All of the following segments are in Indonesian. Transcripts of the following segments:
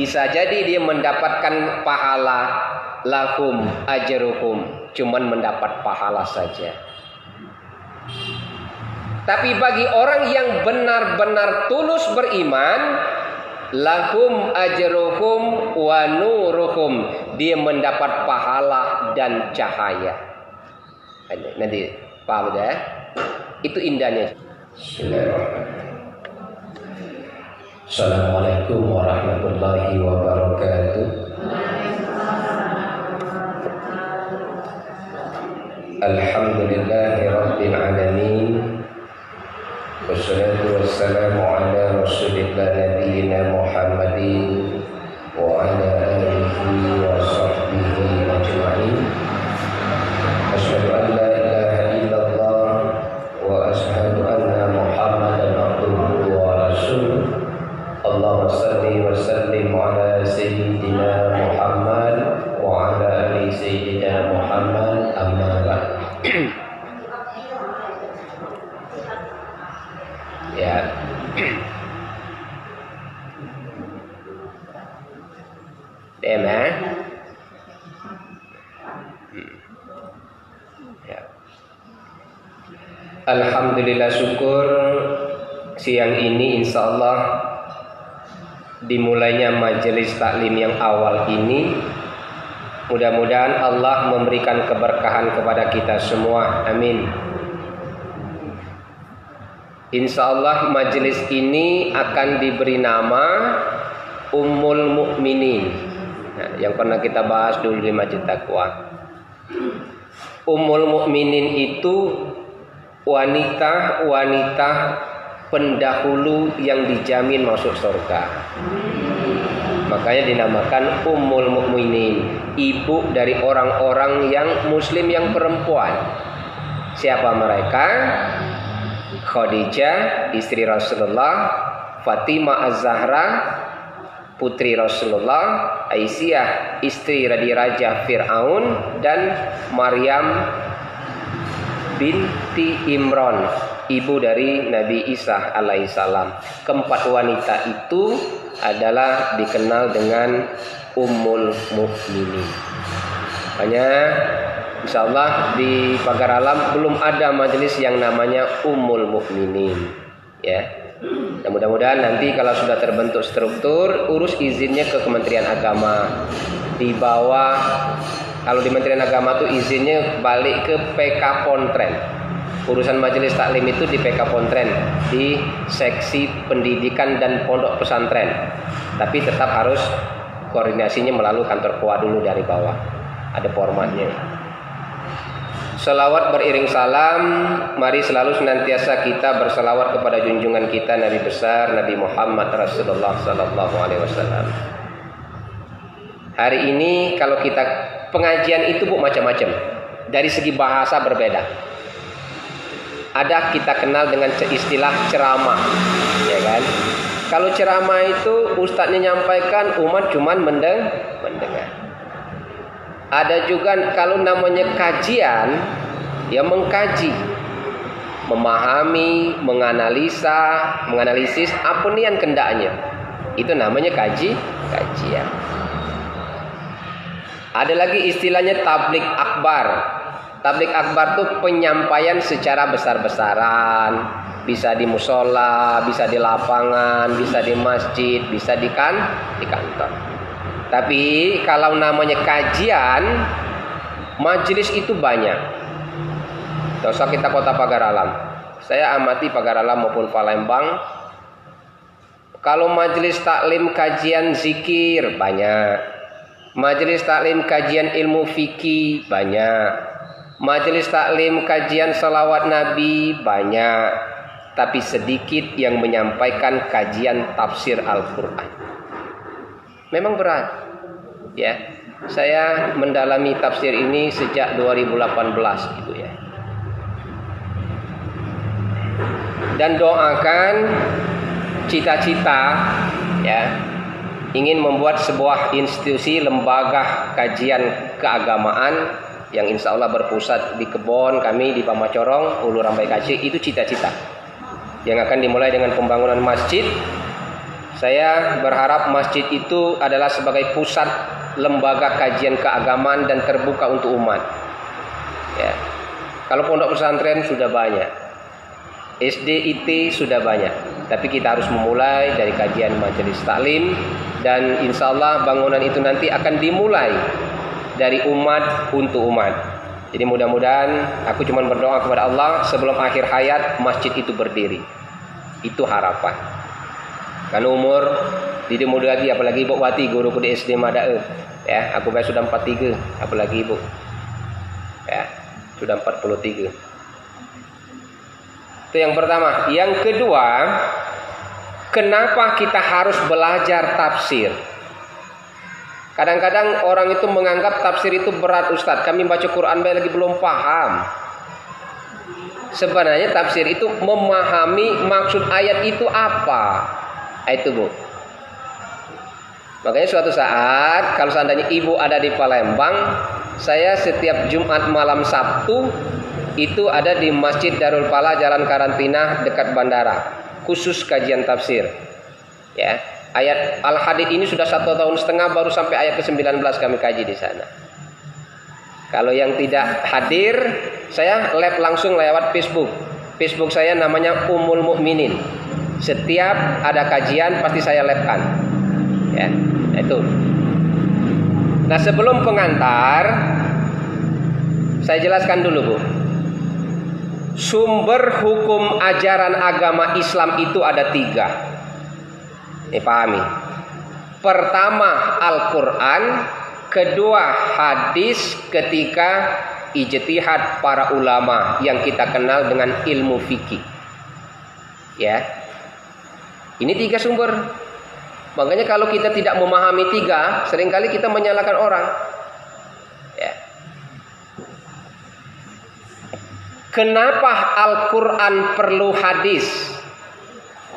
Bisa jadi dia mendapatkan pahala, lahum ajruhum, cuman mendapat pahala saja. Tapi bagi orang yang benar-benar tulus beriman, lahum ajruhum wa nuruhum, dia mendapat pahala dan cahaya. Nanti paham ya? Itu indahnya. Assalamualaikum warahmatullahi wabarakatuh. Alhamdulillahi rabbil alamin. Wassalatu wassalamu ala rasulillah nabiyina Muhammadin wa ala alihi wa sahbihi ajma'in. Asyhadu an la ilaha illallah wa asyhadu anna Muhammadan abduhu wa rasuluh. Allahumma salli wa sallim ala sayyidina Muhammad wa ala ali sayyidina Muhammad, amma ba'd. Ya. Dema. Ya. Alhamdulillah, syukur siang ini insyaallah dimulainya majelis taklim yang awal ini. Mudah-mudahan Allah memberikan keberkahan kepada kita semua. Amin. Insya Allah majelis ini akan diberi nama Ummul Mukminin. Nah, yang pernah kita bahas dulu di Masjid Taqwa. Ummul Mukminin itu wanita-wanita pendahulu yang dijamin masuk surga. Makanya dinamakan Ummul Mukminin, ibu dari orang-orang yang muslim yang perempuan. Siapa mereka? Khadijah, istri Rasulullah, Fatimah Az-Zahra, putri Rasulullah, Aisyah, istri Raja Fir'aun, dan Maryam binti Imran, ibu dari Nabi Isa alaihissalam. Keempat wanita itu adalah dikenal dengan Ummul Mukminin. Makanya insyaallah di Pagar Alam belum ada majelis yang namanya Ummul Mukminin, ya. Dan mudah-mudahan nanti kalau sudah terbentuk struktur, urus izinnya ke Kementerian Agama. Di bawah, kalau di Kementerian Agama tuh izinnya balik ke PK Pontren. Urusan majelis taklim itu di PK Pontren, di seksi pendidikan dan pondok pesantren. Tapi tetap harus koordinasinya melalui kantor POA dulu dari bawah. Ada formatnya. Selawat beriring salam, mari selalu senantiasa kita berselawat kepada junjungan kita Nabi besar Nabi Muhammad Rasulullah sallallahu alaihi wasallam. Hari ini kalau kita pengajian itu Bu macam-macam. Dari segi bahasa berbeda. Ada kita kenal dengan istilah ceramah, ya kan? Kalau ceramah itu ustadznya nyampaikan, umat cuman mendengar. Ada juga kalau namanya kajian, ya mengkaji, memahami, menganalisis apa nih yang kendaknya. Itu namanya kajian. Ada lagi istilahnya tablik akbar. Tablik akbar itu penyampaian secara besar-besaran. Bisa di musola, bisa di lapangan, bisa di masjid, bisa di kantor. Tapi kalau namanya kajian, majelis itu banyak. Tidak usah kita kota Pagar Alam. Saya amati Pagar Alam maupun Palembang. Kalau majelis taklim kajian zikir banyak. Majelis taklim kajian ilmu fikih banyak. Majelis taklim kajian salawat Nabi banyak. Tapi sedikit yang menyampaikan kajian tafsir Al-Quran. Memang berat, ya. Saya mendalami tafsir ini sejak 2018 gitu ya. Dan doakan cita-cita, ya, ingin membuat sebuah institusi lembaga kajian keagamaan yang insya Allah berpusat di kebon kami di Pamacorong, Ulu Rambai Kacik. Itu cita-cita yang akan dimulai dengan pembangunan masjid Saya berharap masjid itu adalah sebagai pusat lembaga kajian keagamaan dan terbuka untuk umat. Ya. Kalau pondok pesantren sudah banyak, SD IT sudah banyak, tapi kita harus memulai dari kajian majelis taklim, dan insya Allah bangunan itu nanti akan dimulai dari umat untuk umat. Jadi mudah-mudahan aku cuma berdoa kepada Allah sebelum akhir hayat masjid itu berdiri. Itu harapan. Karena umur tidak muda lagi, apalagi Ibu Wati guruku di SD Madae. Ya, aku sudah 43, apalagi Ibu. Ya, sudah 43. Itu yang pertama. Yang kedua, kenapa kita harus belajar tafsir? Kadang-kadang orang itu menganggap tafsir itu berat, Ustadz. Kami baca Quran lagi belum paham. Sebenarnya tafsir itu memahami maksud ayat itu apa. Itu Bu. Makanya suatu saat kalau seandainya Ibu ada di Palembang, saya setiap Jumat malam Sabtu itu ada di Masjid Darul Falah Jalan Karantina dekat bandara, khusus kajian tafsir. Ya, ayat Al-Hadid ini sudah 1,5 tahun baru sampai ayat ke-19 kami kaji di sana. Kalau yang tidak hadir, saya live langsung lewat Facebook. Facebook saya namanya Ummul Mukminin. Setiap ada kajian pasti saya live-kan. Ya, itu. Nah, sebelum pengantar, saya jelaskan dulu, Bu. Sumber hukum ajaran agama Islam itu ada 3. Ini pahami. Pertama Al-Quran, kedua hadis, ketiga ijtihad para ulama yang kita kenal dengan ilmu fikih. Ya, ini 3 sumber. Makanya kalau kita tidak memahami 3, seringkali kita menyalahkan orang. Ya. Kenapa Al-Quran perlu hadis?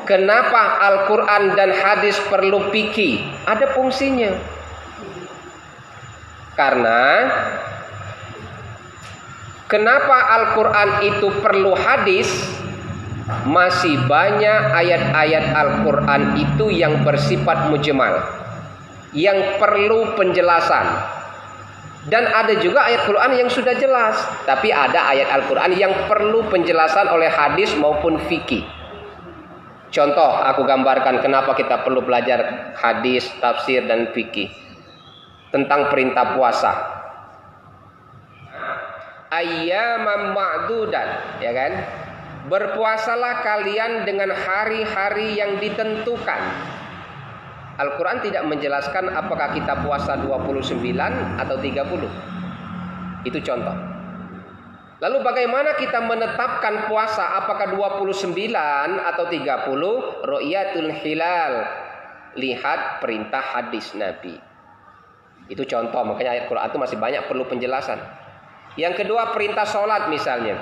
Kenapa Al-Quran dan hadis perlu fikih? Ada fungsinya. Karena kenapa Al-Quran itu perlu hadis? Masih banyak ayat-ayat Al-Quran itu yang bersifat mujmal, yang perlu penjelasan. Dan ada juga ayat Quran yang sudah jelas, tapi ada ayat Al-Quran yang perlu penjelasan oleh hadis maupun fikih. Contoh, aku gambarkan kenapa kita perlu belajar hadis, tafsir, dan fikih. Tentang perintah puasa. Ayyaman ma'dudan, ya kan? Berpuasalah kalian dengan hari-hari yang ditentukan. Al-Quran tidak menjelaskan apakah kita puasa 29 atau 30. Itu contoh. Lalu bagaimana kita menetapkan puasa, apakah 29 atau 30? Ru'yatul hilal, lihat perintah hadis Nabi. Itu contoh, makanya ayat Quran itu masih banyak perlu penjelasan. Yang kedua perintah sholat misalnya.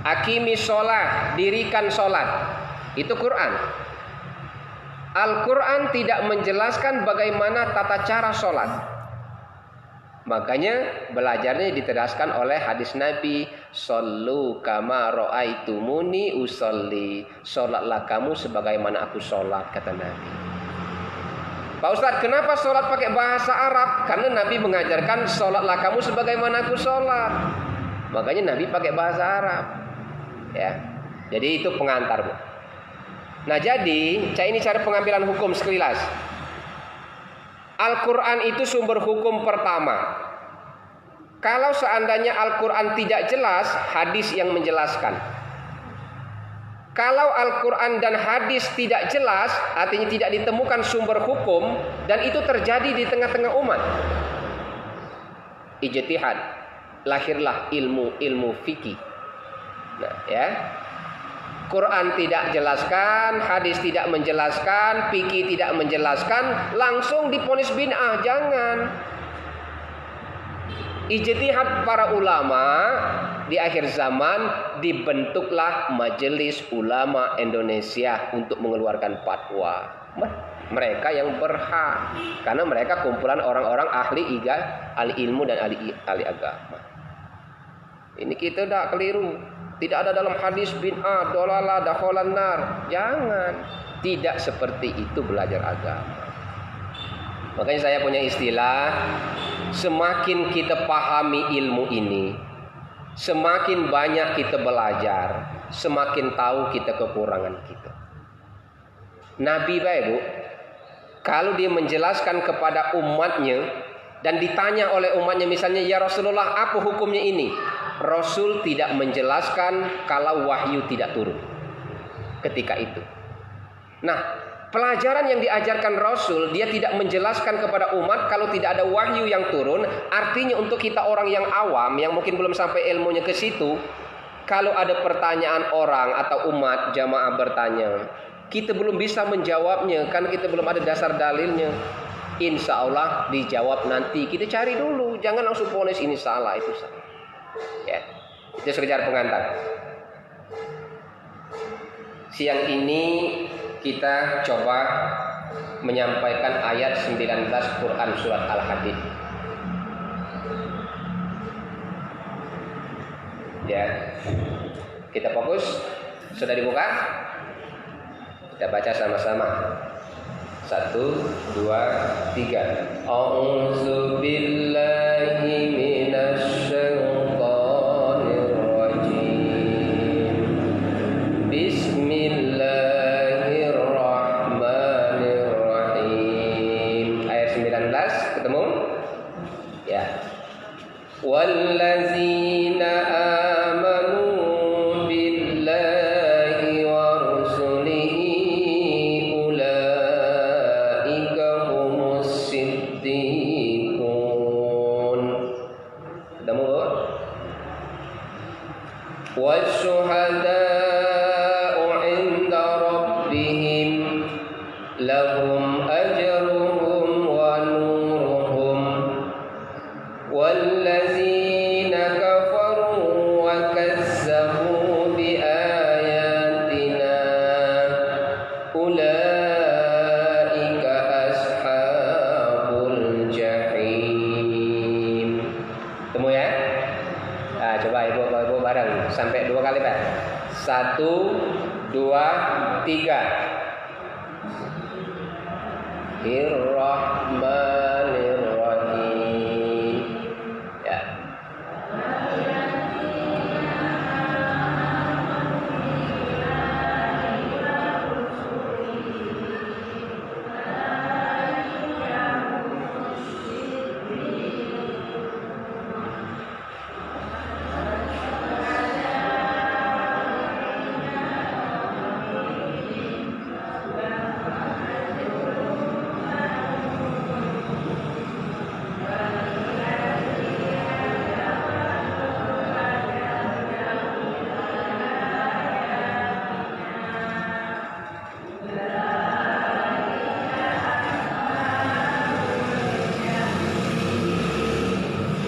Aqimi sholat, dirikan sholat. Itu Quran. Al-Quran tidak menjelaskan bagaimana tata cara sholat. Makanya belajarnya diteraskan oleh hadis Nabi. Shollu kama ra'aitumuni usolli. Sholatlah kamu sebagaimana aku sholat, kata Nabi. Pak Ustadz, kenapa sholat pakai bahasa Arab? Karena Nabi mengajarkan sholatlah kamu sebagaimana aku sholat. Makanya Nabi pakai bahasa Arab. Ya, jadi itu pengantar, Bu. Nah, jadi ini cara pengambilan hukum sekilas. Al-Quran itu sumber hukum pertama. Kalau seandainya Al-Quran tidak jelas, hadis yang menjelaskan. Kalau Al-Quran dan hadis tidak jelas, artinya tidak ditemukan sumber hukum, dan itu terjadi di tengah-tengah umat. Ijtihad, lahirlah ilmu fikih. Nah, ya. Quran tidak jelaskan, hadis tidak menjelaskan, fikih tidak menjelaskan, langsung diponis bid'ah. Jangan. Ijtihad para ulama di akhir zaman, dibentuklah Majelis Ulama Indonesia untuk mengeluarkan fatwa. Mereka yang berhak, karena mereka kumpulan orang-orang ahli ilmu dan ahli agama. Ini kita tidak keliru. Tidak ada dalam hadis bid'ah, dolalah, dakhalan nar. Jangan. Tidak seperti itu belajar agama. Makanya saya punya istilah, semakin kita pahami ilmu ini, semakin banyak kita belajar, semakin tahu kita kekurangan kita. Nabi Bapak Ibu, kalau dia menjelaskan kepada umatnya dan ditanya oleh umatnya misalnya, ya Rasulullah apa hukumnya ini? Rasul tidak menjelaskan kalau wahyu tidak turun ketika itu. Nah, pelajaran yang diajarkan Rasul, dia tidak menjelaskan kepada umat kalau tidak ada wahyu yang turun. Artinya untuk kita orang yang awam, yang mungkin belum sampai ilmunya ke situ, kalau ada pertanyaan orang atau umat jamaah bertanya, kita belum bisa menjawabnya karena kita belum ada dasar dalilnya. Insya Allah dijawab nanti. Kita cari dulu, jangan langsung vonis ini salah, itu salah. Ya, itu sekedar pengantar. Siang ini kita coba menyampaikan ayat 19 Quran surat Al-Hadid. Ya, kita fokus. Sudah dibuka? Kita baca sama-sama. 1, 2, 3. A'udzu billahi minasy syaithanir rajim. Bismillahirrahmanirrahim. Ayat 19 ketemu? Ya. Wallazina amanu billahi wa rusulihi ulaika humus siddiqun. Ketemu? Wasyuhada'u 'inda rabbihim lahum ajruhum wa nuruhum wallazina kafaru wa kazzabu bi ayatina ulaika ashabul jahim. Temu ya? Nah, coba ibu bareng sampai 2 kali Pak. 1, 2, 3. Bismillahirrahmanirrahim. Ya.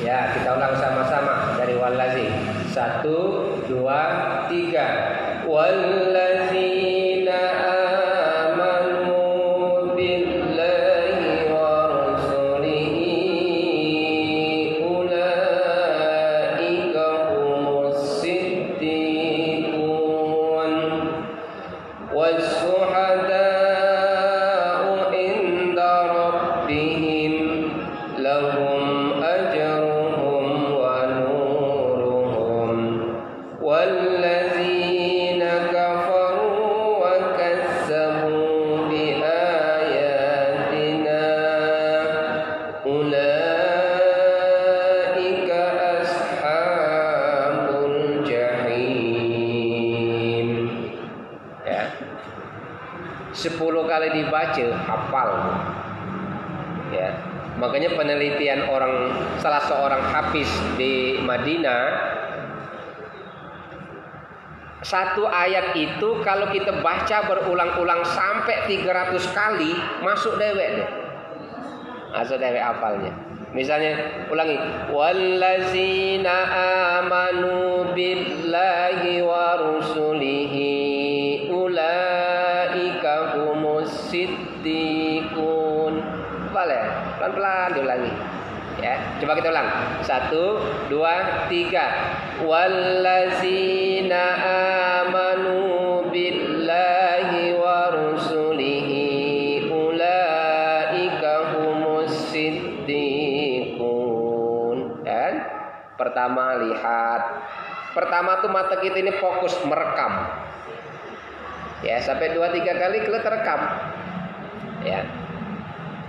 Ya, kita ulang sama-sama dari wallazi. 1, 2, 3. Wallazina amanu billahi wa rusulihi ulaika humus siddiqun wasyuhada'u 'inda rabbihim lahum ajruhum wa nuruhum wallazina kafaru wa kazzabu bi ayatina ulaika ashabul jahim. Ya, 10 kali dibaca hafal. Ya, makanya penelitian salah seorang hafiz di Madinah, satu ayat itu kalau kita baca berulang-ulang sampai 300 kali masuk dewek deh. Masuk dewek hafalnya. Misalnya ulangi, wallazina amanu billahi wa rusulihi ulaika humus siddiqun. Boleh, pelan-pelan diulangi. Ya, coba kita ulang. 1, 2, 3. Wallazina amanu billahi wa rusulihi Pertama lihat. Pertama tuh mata kita ini fokus merekam. Ya, sampai 2-3 kali kita terekam. Ya.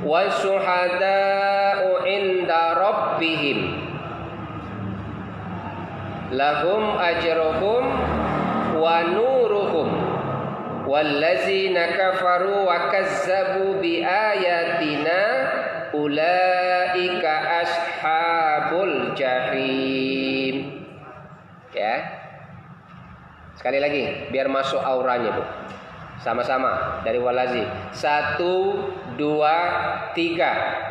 Wa syuhada'u 'inda rabbihim lahum ajruhum wa nuruhum wallazina kafaru wa kazzabu bi ayatina ulaika ashabul jahim. Ya. Sekali lagi biar masuk auranya, Bu. Sama-sama dari walazi. 1 2 3.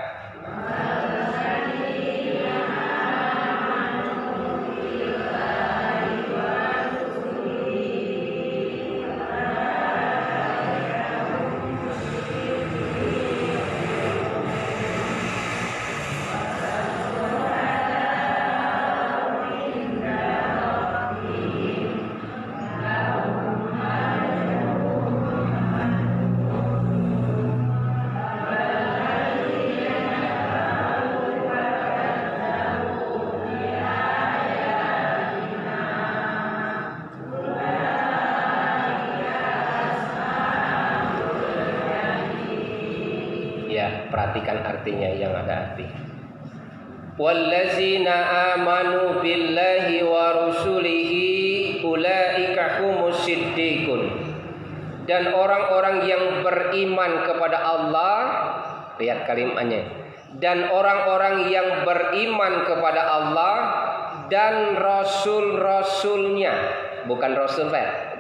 Perhatikan artinya yang ada arti. Wallazina amanu billahi wa rusulihi ulaika humus siddiqun. Dan orang-orang yang beriman kepada Allah, lihat kalimatnya. Dan orang-orang yang beriman kepada Allah dan rasul-rasulnya, bukan rasul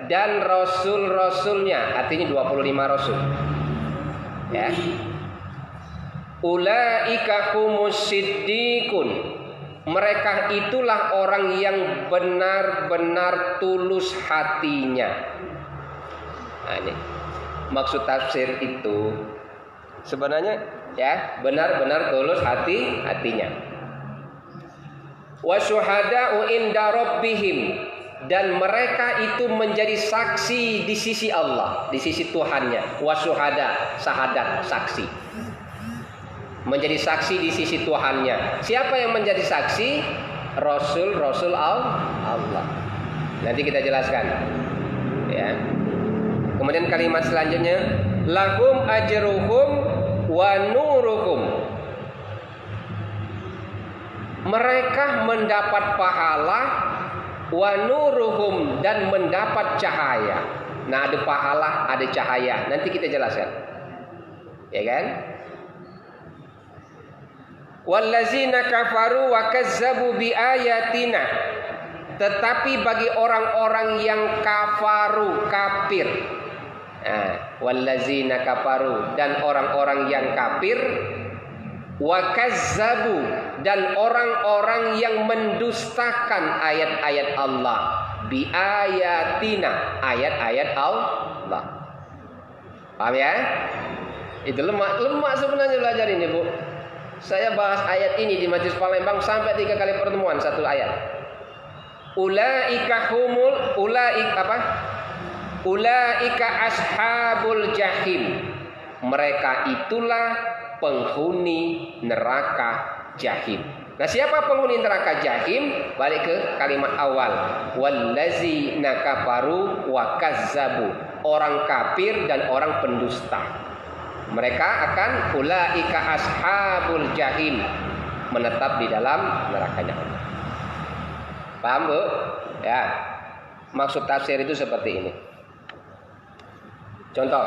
dan rasul-rasulnya, artinya 25 rasul. Ya. Ulaika humus siddiqun. Mereka itulah orang yang benar-benar tulus hatinya. Nah, ini maksud tafsir itu sebenarnya ya benar-benar tulus hatinya. Wa syuhada'u inda rabbihim, dan mereka itu menjadi saksi di sisi Allah, di sisi Tuhannya. Wa syuhada, syahadat, saksi. Menjadi saksi di sisi Tuhannya. Siapa yang menjadi saksi? Rasul Allah. Nanti kita jelaskan. Ya. Kemudian kalimat selanjutnya, lahum ajruhum wa nuruhum. Mereka mendapat pahala, wa nuruhum, dan mendapat cahaya. Nah, ada pahala, ada cahaya. Nanti kita jelaskan. Ya kan? Wallazina kafaru wa kazzabu bi ayatina. Tetapi bagi orang-orang yang kafaru, kafir. Nah, wallazina kafaru, dan orang-orang yang kafir, wa kazzabu, dan orang-orang yang mendustakan ayat-ayat Allah, bi ayatina, ayat-ayat Allah. Paham ya? Itu lemak sebenarnya belajar ini, Bu. Saya bahas ayat ini di Majelis Palembang sampai 3 kali pertemuan satu ayat. Ulaika ashabul jahim. Mereka itulah penghuni neraka jahim. Nah, siapa penghuni neraka jahim? Balik ke kalimat awal. Wallazina kafaru wa kazzabu. Orang kafir dan orang pendusta. Mereka akan ulaika ashabul jahim, menetap di dalam nerakanya Allah. Paham, Bu? Ya. Maksud tafsir itu seperti ini. Contoh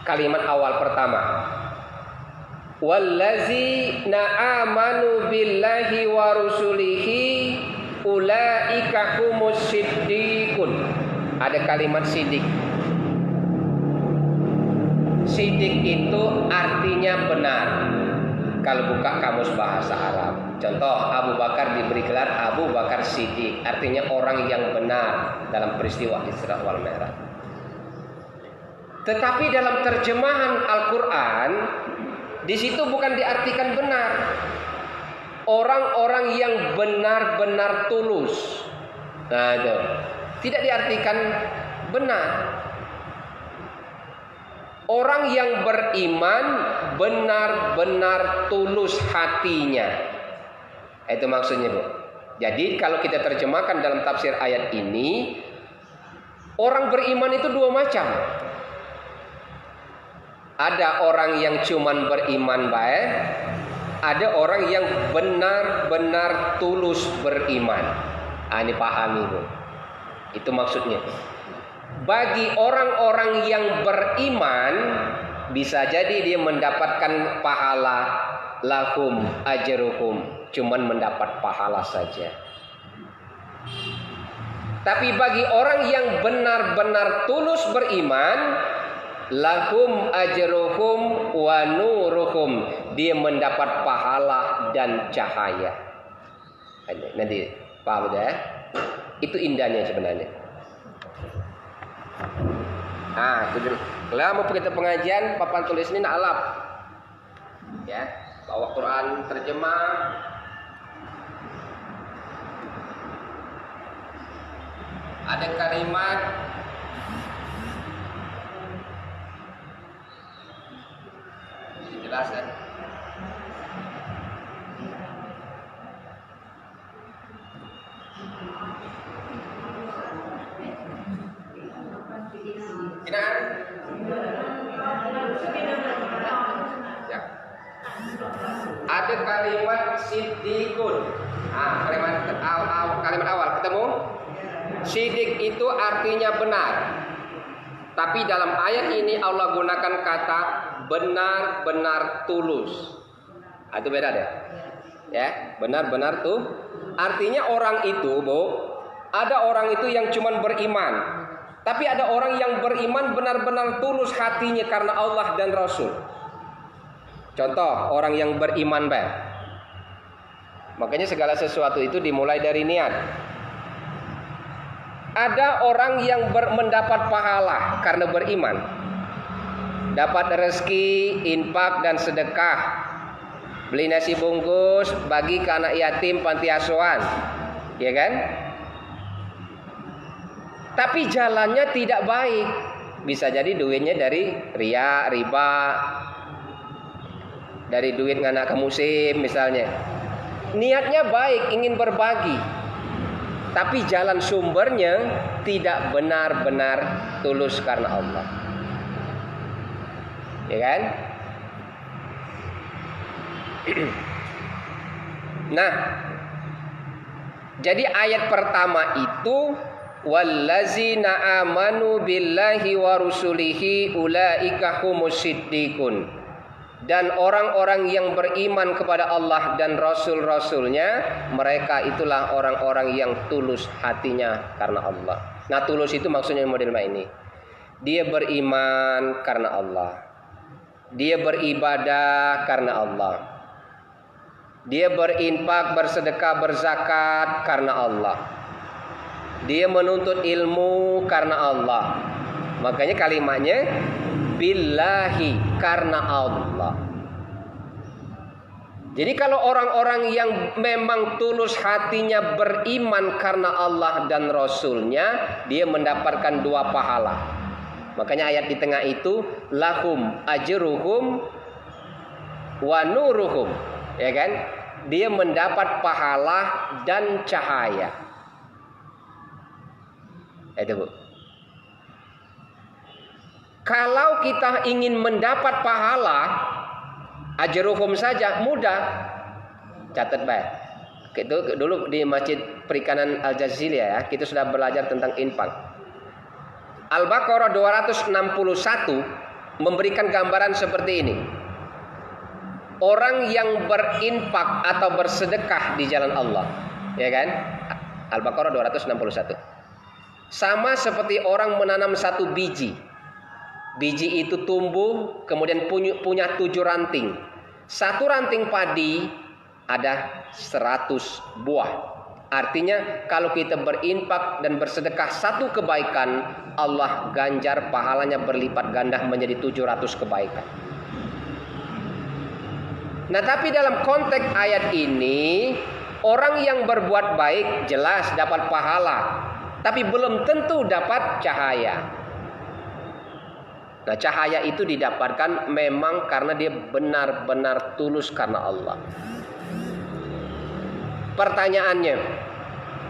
kalimat awal pertama. Wallazina amanu billahi wa rusulihi ulaika humus siddiqun. Ada kalimat siddiq. Siddiq itu artinya benar. Kalau buka kamus bahasa Arab, contoh Abu Bakar diberi gelar Abu Bakar Siddiq, artinya orang yang benar dalam peristiwa Isra wal Mi'raj. Tetapi dalam terjemahan Al-Quran, di situ bukan diartikan benar. Orang-orang yang benar-benar tulus. Nah, itu tidak diartikan benar. Orang yang beriman benar-benar tulus hatinya. Itu maksudnya, Bu. Jadi kalau kita terjemahkan dalam tafsir ayat ini, orang beriman itu dua macam. Ada orang yang cuman beriman baik, ada orang yang benar-benar tulus beriman. Ini pahami Bu. Itu maksudnya. Bagi orang-orang yang beriman, bisa jadi dia mendapatkan pahala, lahum ajruhum, cuman mendapat pahala saja. Tapi bagi orang yang benar-benar tulus beriman, lahum ajruhum wa nuruhum, dia mendapat pahala dan cahaya. Nanti paham ya? Itu indahnya sebenarnya. Itu dulu. Kalau mau kita pengajian, papan tulis ini nak alap. Ya, bawa Quran terjemah. Ada kalimat dijelaskan. Ya. Ada kalimat siddiqun. Kalimat awal ketemu. Siddiq itu artinya benar. Tapi dalam ayat ini Allah gunakan kata benar-benar tulus. Itu beda deh. Ya, benar-benar tuh. Artinya orang itu, Bu, ada orang itu yang cuman beriman. Tapi ada orang yang beriman benar-benar tulus hatinya karena Allah dan Rasul. Contoh, orang yang beriman baik. Makanya segala sesuatu itu dimulai dari niat. Ada orang yang mendapat pahala karena beriman. Dapat rezeki, infak dan sedekah. Beli nasi bungkus, bagi ke anak yatim panti asuhan. Ya kan? Tapi jalannya tidak baik. Bisa jadi duitnya dari riya, riba, dari duit nganak ke musim misalnya. Niatnya baik, ingin berbagi. Tapi jalan sumbernya tidak benar-benar tulus karena Allah. Ya kan? Nah, jadi ayat pertama itu wallazina amanu billahi wa rusulihi ulaika humus siddiqun. Dan orang-orang yang beriman kepada Allah dan Rasul-Rasulnya, mereka itulah orang-orang yang tulus hatinya karena Allah. Nah, tulus itu maksudnya model ini. Dia beriman karena Allah. Dia beribadah karena Allah. Dia berinfak, bersedekah, berzakat karena Allah. Dia menuntut ilmu karena Allah. Makanya kalimatnya billahi, karena Allah. Jadi kalau orang-orang yang memang tulus hatinya beriman karena Allah dan Rasulnya, dia mendapatkan dua pahala. Makanya ayat di tengah itu lahum ajruhum wa nuruhum, ya kan? Dia mendapat pahala dan cahaya. Itu Bu. Kalau kita ingin mendapat pahala, ajruhum saja mudah. Catat baik. Itu dulu di Masjid Perikanan Al Jaziliyah ya, kita sudah belajar tentang infak. Al-Baqarah 261 memberikan gambaran seperti ini. Orang yang berinfak atau bersedekah di jalan Allah, ya kan? Al-Baqarah 261. Sama seperti orang menanam satu biji. Biji itu tumbuh, kemudian punya 7 ranting. Satu ranting padi ada 100 buah. Artinya kalau kita berinfak dan bersedekah satu kebaikan, Allah ganjar pahalanya berlipat ganda menjadi 700 kebaikan. Nah, tapi dalam konteks ayat ini, orang yang berbuat baik jelas dapat pahala, tapi belum tentu dapat cahaya. Nah, cahaya itu didapatkan memang karena dia benar-benar tulus karena Allah. Pertanyaannya,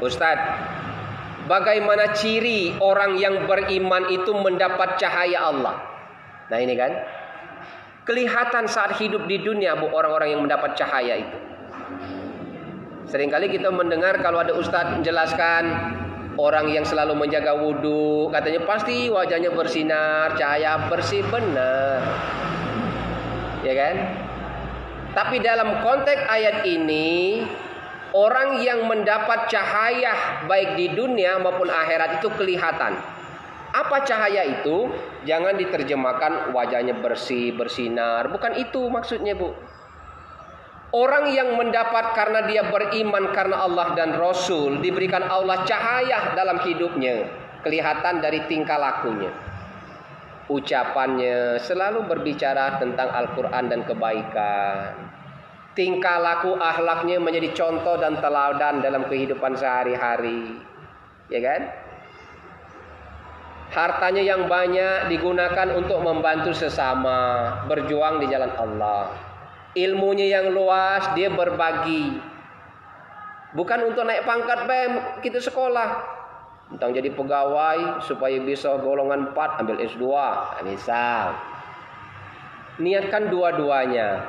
Ustadz, bagaimana ciri orang yang beriman itu mendapat cahaya Allah? Nah ini kan, kelihatan saat hidup di dunia bu, orang-orang yang mendapat cahaya itu. Seringkali kita mendengar kalau ada ustadz menjelaskan orang yang selalu menjaga wudhu, katanya pasti wajahnya bersinar, cahaya bersih, benar. Ya kan? Tapi dalam konteks ayat ini, orang yang mendapat cahaya baik di dunia maupun akhirat itu kelihatan. Apa cahaya itu? Jangan diterjemahkan wajahnya bersih, bersinar. Bukan itu maksudnya bu. Orang yang mendapat karena dia beriman karena Allah dan Rasul, diberikan Allah cahaya dalam hidupnya. Kelihatan dari tingkah lakunya. Ucapannya selalu berbicara tentang Al-Quran dan kebaikan. Tingkah laku akhlaknya menjadi contoh dan teladan dalam kehidupan sehari-hari. Ya kan? Hartanya yang banyak digunakan untuk membantu sesama, berjuang di jalan Allah. Ilmunya yang luas, dia berbagi. Bukan untuk naik pangkat, kita sekolah. Tentang jadi pegawai supaya bisa golongan 4 ambil S2, misal. Niatkan dua-duanya.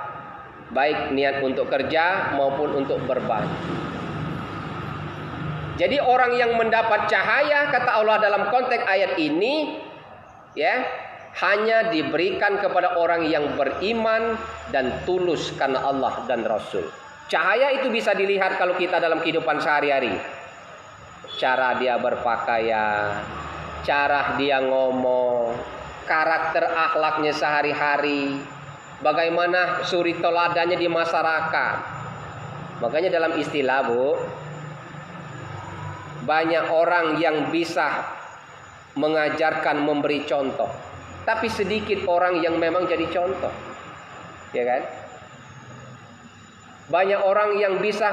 Baik niat untuk kerja maupun untuk berbagi. Jadi orang yang mendapat cahaya, kata Allah dalam konteks ayat ini, ya, hanya diberikan kepada orang yang beriman dan tulus karena Allah dan Rasul. Cahaya itu bisa dilihat kalau kita dalam kehidupan sehari-hari. Cara dia berpakaian, cara dia ngomong, karakter akhlaknya sehari-hari, bagaimana suri teladannya di masyarakat. Makanya dalam istilah bu, banyak orang yang bisa mengajarkan, memberi contoh, tapi sedikit orang yang memang jadi contoh, ya kan? Banyak orang yang bisa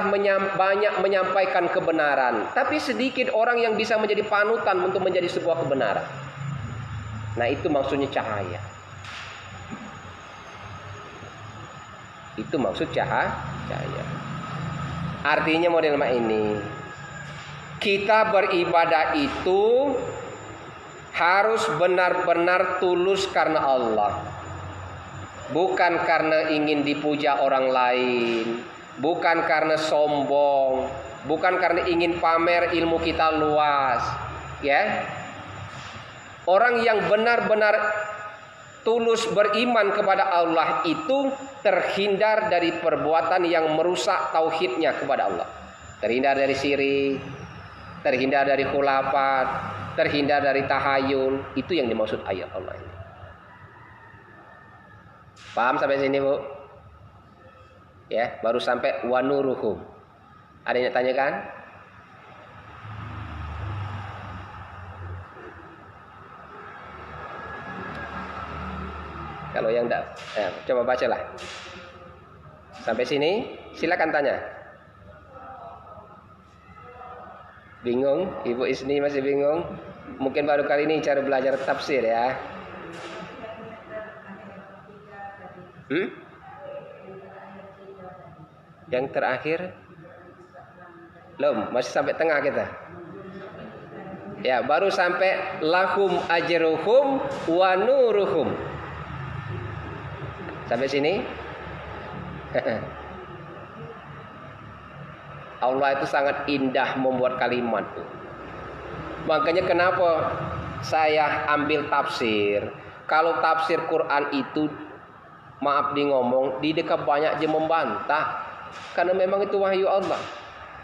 banyak menyampaikan kebenaran, tapi sedikit orang yang bisa menjadi panutan untuk menjadi sebuah kebenaran. Nah itu maksudnya cahaya. Itu maksud cahaya. Artinya model ini, kita beribadah itu harus benar-benar tulus karena Allah. Bukan karena ingin dipuja orang lain, bukan karena sombong, bukan karena ingin pamer ilmu kita luas, ya. Orang yang benar-benar tulus beriman kepada Allah itu terhindar dari perbuatan yang merusak tauhidnya kepada Allah. Terhindar dari syirik, terhindar dari khulafat, terhindar dari tahayul. Itu yang dimaksud ayat Allah ini. Paham sampai sini bu? Ya, baru sampai wanuruhum. Ada yang tanyakan? Kalau yang enggak, coba bacalah. Sampai sini, silakan tanya. Bingung? Ibu Isni masih bingung? Mungkin baru kali ini cara belajar tafsir ya. Yang terakhir? Belum, masih sampai tengah kita. Ya, baru sampai lahum ajruhum wa nuruhum. Sampai sini? Allah itu sangat indah membuat kalimat. Makanya kenapa saya ambil tafsir. Kalau tafsir Quran itu, maaf di ngomong, di dekat banyak aja membantah. Karena memang itu wahyu Allah.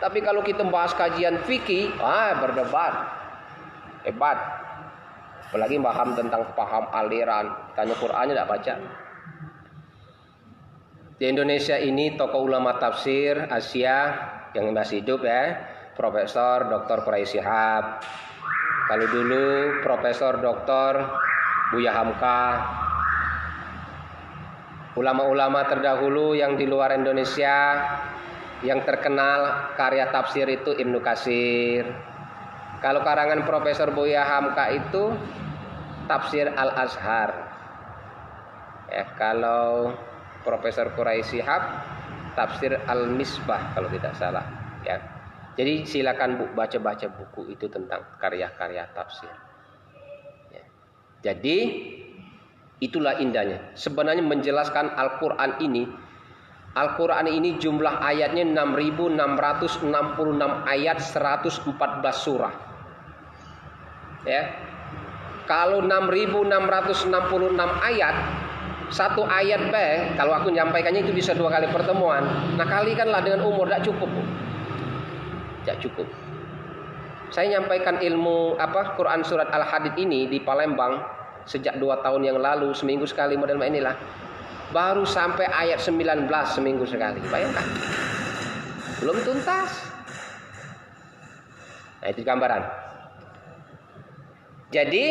Tapi kalau kita bahas kajian fikih, berdebat. Hebat. Apalagi paham aliran. Tanya Qurannya tidak baca. Di Indonesia ini tokoh ulama tafsir Asia yang masih hidup ya, Profesor Dr. Quraisy Shihab. Kalau dulu Profesor Dr. Buya Hamka. Ulama-ulama terdahulu yang di luar Indonesia yang terkenal karya tafsir itu Ibnu Katsir. Kalau karangan Profesor Buya Hamka itu tafsir Al-Azhar. Ya, kalau Profesor Quraisy Shihab tafsir Al-Misbah kalau tidak salah, ya. Jadi silakan Bu baca-baca buku itu tentang karya-karya tafsir. Ya. Jadi itulah indahnya. Sebenarnya menjelaskan Al-Quran ini jumlah ayatnya 6.666 ayat, 114 surah. Ya. Kalau 6.666 ayat, satu ayat kalau aku menyampaikannya itu bisa 2 kali pertemuan. Nah, kalikanlah dengan umur, tidak cukup, Bu. Tidak cukup. Saya nyampaikan ilmu Quran surat Al-Hadid ini di Palembang sejak 2 tahun yang lalu, seminggu sekali model inilah. Baru sampai ayat 19 seminggu sekali. Bayangkan. Belum tuntas. Nah, itu gambaran. Jadi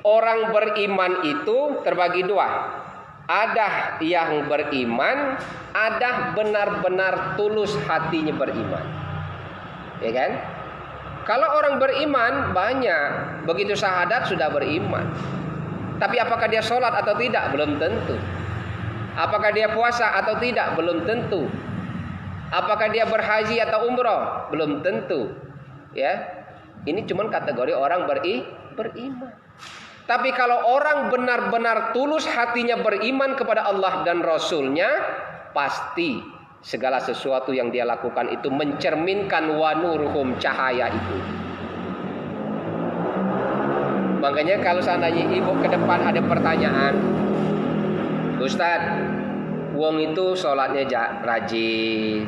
orang beriman itu terbagi 2. Ada yang beriman, ada benar-benar tulus hatinya beriman. Ya kan? Kalau orang beriman banyak, begitu syahadat sudah beriman. Tapi apakah dia sholat atau tidak? Belum tentu. Apakah dia puasa atau tidak? Belum tentu. Apakah dia berhaji atau umroh? Belum tentu. Ya, ini cuma kategori orang beriman. Tapi kalau orang benar-benar tulus hatinya beriman kepada Allah dan Rasul-Nya, pasti segala sesuatu yang dia lakukan itu mencerminkan wa nuruhum, cahaya itu. Makanya kalau seandainya ibu ke depan ada pertanyaan, Ustadz, wong itu sholatnya rajin,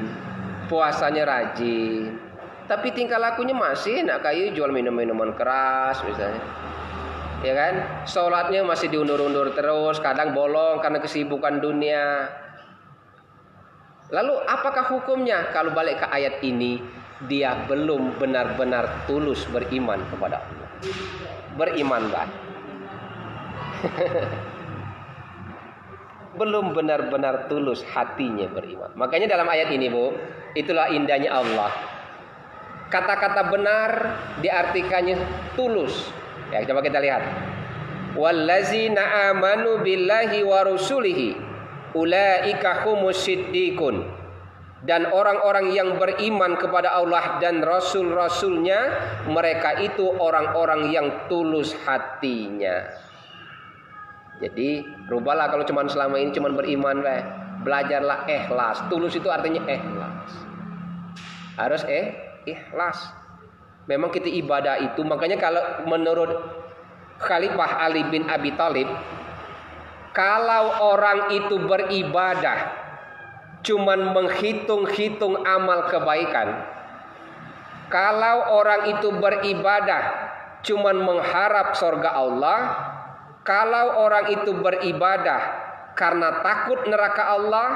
puasanya rajin, tapi tingkah lakunya masih nak kayak jual minuman keras misalnya, ya kan? Sholatnya masih diundur-undur terus, kadang bolong karena kesibukan dunia. Lalu apakah hukumnya? Kalau balik ke ayat ini, dia belum benar-benar tulus beriman kepada Allah. Beriman banget. Belum benar-benar tulus hatinya beriman. Makanya dalam ayat ini, Bu, itulah indahnya Allah. Kata-kata benar diartikannya tulus. Ya, coba kita lihat. Wallazina amanu billahi wa rusulihi ulaika humus siddiqun. Dan orang-orang yang beriman kepada Allah dan Rasul-Rasulnya, mereka itu orang-orang yang tulus hatinya. Jadi rubahlah kalau cuman selama ini cuman beriman, belajarlah ikhlas. Tulus itu artinya ikhlas. Harus ikhlas. Memang kita ibadah itu, makanya kalau menurut Khalifah Ali bin Abi Thalib, kalau orang itu beribadah cuman menghitung-hitung amal kebaikan, kalau orang itu beribadah cuman mengharap surga Allah, kalau orang itu beribadah karena takut neraka Allah,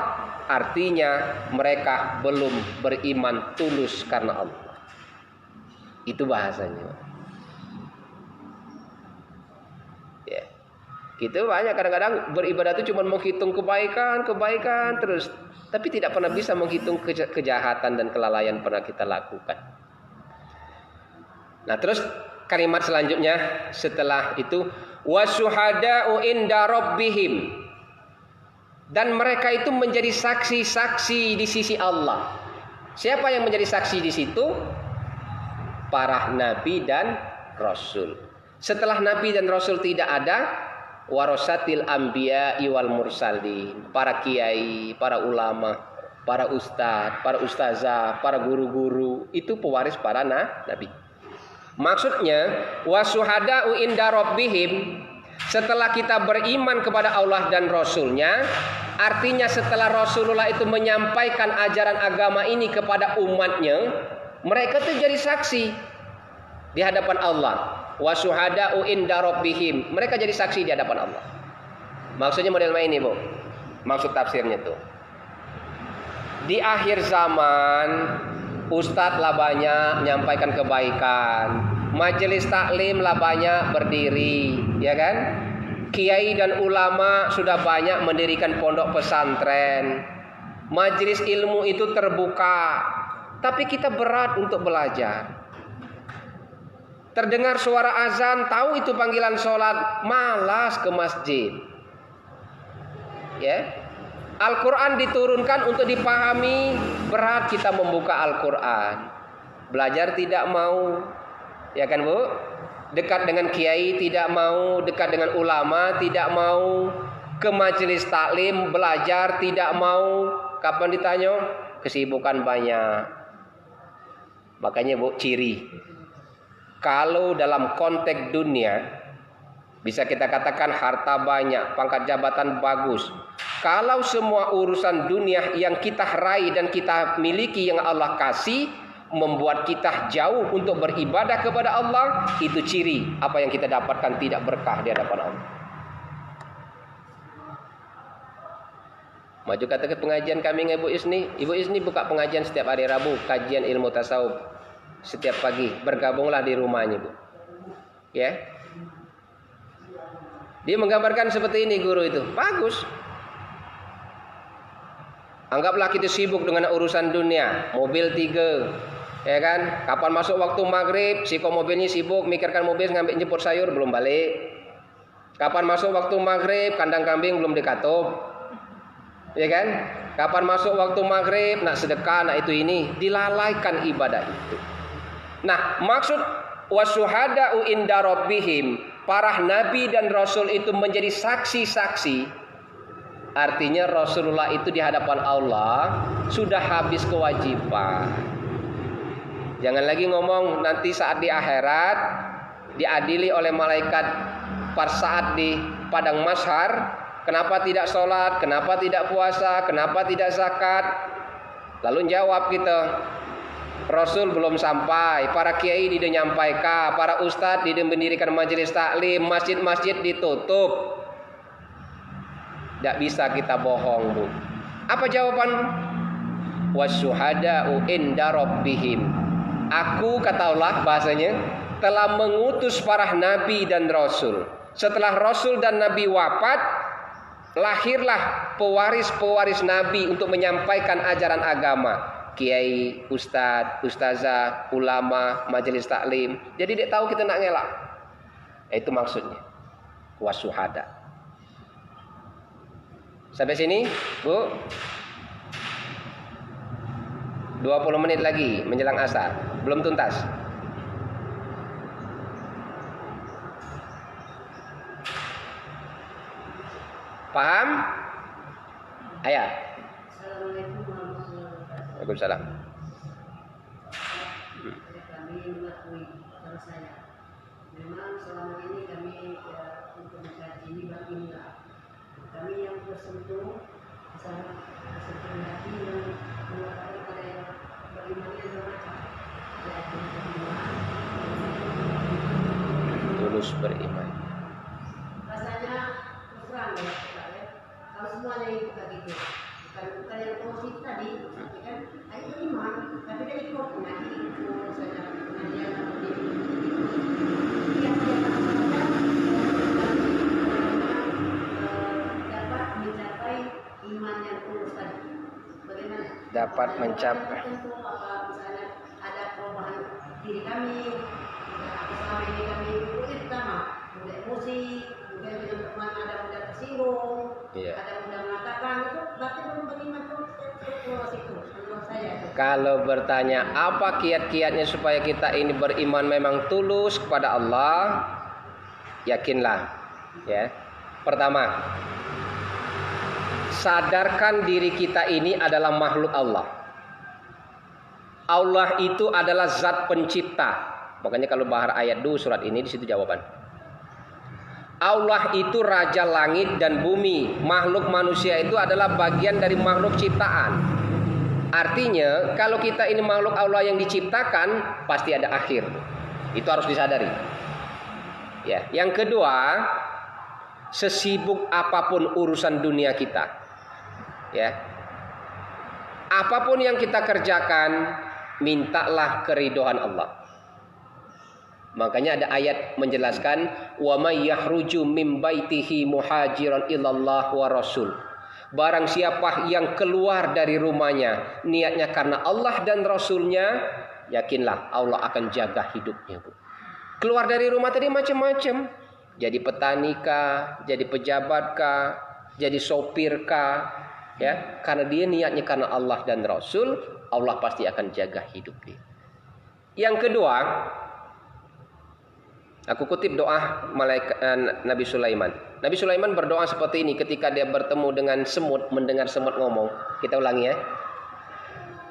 artinya mereka belum beriman tulus karena Allah. Itu bahasanya. Ya. Gitu banyak kadang-kadang beribadah itu cuma menghitung kebaikan terus, tapi tidak pernah bisa menghitung kejahatan dan kelalaian pernah kita lakukan. Nah, terus kalimat selanjutnya setelah itu, wasyuhada'u inda rabbihim, dan mereka itu menjadi saksi-saksi di sisi Allah. Siapa yang menjadi saksi di situ? Para nabi dan rasul. Setelah nabi dan rasul tidak ada, warasatil anbiya wal mursalin, para kiai, para ulama, para ustadz, para ustazah, para guru-guru, itu pewaris para nabi. Maksudnya wasuhada'u inda rabbihim, setelah kita beriman kepada Allah dan Rasulnya, artinya setelah Rasulullah itu menyampaikan ajaran agama ini kepada umatnya, mereka itu jadi saksi di hadapan Allah. Wasuhada'u inda rabbihim, mereka jadi saksi di hadapan Allah. Maksudnya model ini, Bu. Maksud tafsirnya tuh, di akhir zaman ustadz lah banyak menyampaikan kebaikan, majelis taklim lah banyak berdiri, ya kan? Kiai dan ulama sudah banyak mendirikan pondok pesantren, majelis ilmu itu terbuka, tapi kita berat untuk belajar. Terdengar suara azan, tahu itu panggilan sholat, malas ke masjid. Ya, Al-Quran diturunkan untuk dipahami, berat kita membuka Al-Quran. belajar tidak mau, ya kan Bu? Dekat dengan kiai tidak mau, dekat dengan ulama tidak mau, ke majelis taklim belajar tidak mau. Kapan ditanya? Kesibukan banyak. Makanya Bu, ciri kalau dalam konteks dunia bisa kita katakan harta banyak, pangkat jabatan bagus. Kalau semua urusan dunia yang kita raih dan kita miliki yang Allah kasih membuat kita jauh untuk beribadah kepada Allah, itu ciri apa yang kita dapatkan tidak berkah di hadapan Allah. Maju kata ke pengajian kami dengan Ibu Isni. Ibu Isni buka pengajian setiap hari Rabu, kajian ilmu tasawuf setiap pagi. Bergabunglah di rumahnya, Bu. Ya. Dia menggambarkan seperti ini guru itu. Bagus. Anggaplah kita sibuk dengan urusan dunia, mobil 3, ya kan? Kapan masuk waktu maghrib, si mobilnya sibuk mikirkan mobil ngambil jemput sayur belum balik. Kapan masuk waktu maghrib, kandang kambing belum dikatup, ya kan? Kapan masuk waktu maghrib, nak sedekah, nak itu ini, dilalaikan ibadah itu. Nah, maksud wasuhada'u inda rabbihim, para nabi dan rasul itu menjadi saksi-saksi. Artinya Rasulullah itu di hadapan Allah sudah habis kewajiban. Jangan lagi ngomong nanti saat di akhirat diadili oleh malaikat pada saat di padang mahsyar, kenapa tidak sholat, kenapa tidak puasa, kenapa tidak zakat. Lalu jawab kita, Rasul belum sampai, para kiai tidak nyampaikan, para ustadz tidak mendirikan majelis taklim, masjid-masjid ditutup. Tidak bisa kita bohong, Bu. Apa jawaban? Wasyuhada'u inda rabbihim. Aku, kata Allah bahasanya, telah mengutus para nabi dan rasul. Setelah rasul dan nabi wafat, lahirlah pewaris-pewaris nabi untuk menyampaikan ajaran agama. Kiai, ustadz, ustazah, ulama, majelis taklim. Jadi dia tahu kita nak ngelak. Itu maksudnya. Wasyuhada. Sampai sini, Bu. 20 menit lagi menjelang asar. Belum tuntas. Paham? Ayat. Waalaikumsalam. Kami mengakui kalau saya memang selama ini kami untuk mengkaji ini baginda. Kami yang bersentuh sangat bersentuh hati yang mengatakan pada yang beriman yang semacam yaitu beriman Tulus beriman. rasanya terus terang ya, kalau semuanya itu gitu bukan yang positif tadi tapi kan itu iman tapi kan ikut ngaji itu saja pengajian yang dapat mencapai iman yang tulus tadi. Bagaimana? Dapat mencapai. Tentu apa misalnya ada perubahan diri kami, selama ini kami pertama mudah emosi, mungkin dengan teman ada mudah tersinggung, ada mudah mengatakan itu berarti belum beriman tulus itu menurut saya. Kalau bertanya apa kiat-kiatnya supaya kita ini beriman memang tulus kepada Allah, yakinlah, ya. Pertama, sadarkan diri kita ini adalah makhluk Allah. Allah itu adalah zat pencipta. Makanya kalau bahar ayat 2 surat ini di situ jawaban. Allah itu raja langit dan bumi. Makhluk manusia itu adalah bagian dari makhluk ciptaan. Artinya kalau kita ini makhluk Allah yang diciptakan, pasti ada akhir. Itu harus disadari. Ya, yang kedua, sesibuk apapun urusan dunia kita, ya, apapun yang kita kerjakan, mintalah keridhaan Allah. Makanya ada ayat menjelaskan, wa may yahruju min baitihi muhajiran ilallah wa rasul. Barang siapa yang keluar dari rumahnya niatnya karena Allah dan Rasulnya, yakinlah Allah akan jaga hidupnya, Bu. Keluar dari rumah tadi macam-macam. Jadi petani kah, jadi pejabat kah, jadi sopir kah, ya, karena dia niatnya karena Allah dan Rasul, Allah pasti akan jaga hidup dia. Yang kedua, aku kutip doa Nabi Sulaiman. Nabi Sulaiman berdoa seperti ini ketika dia bertemu dengan semut, mendengar semut ngomong. Kita ulangi ya.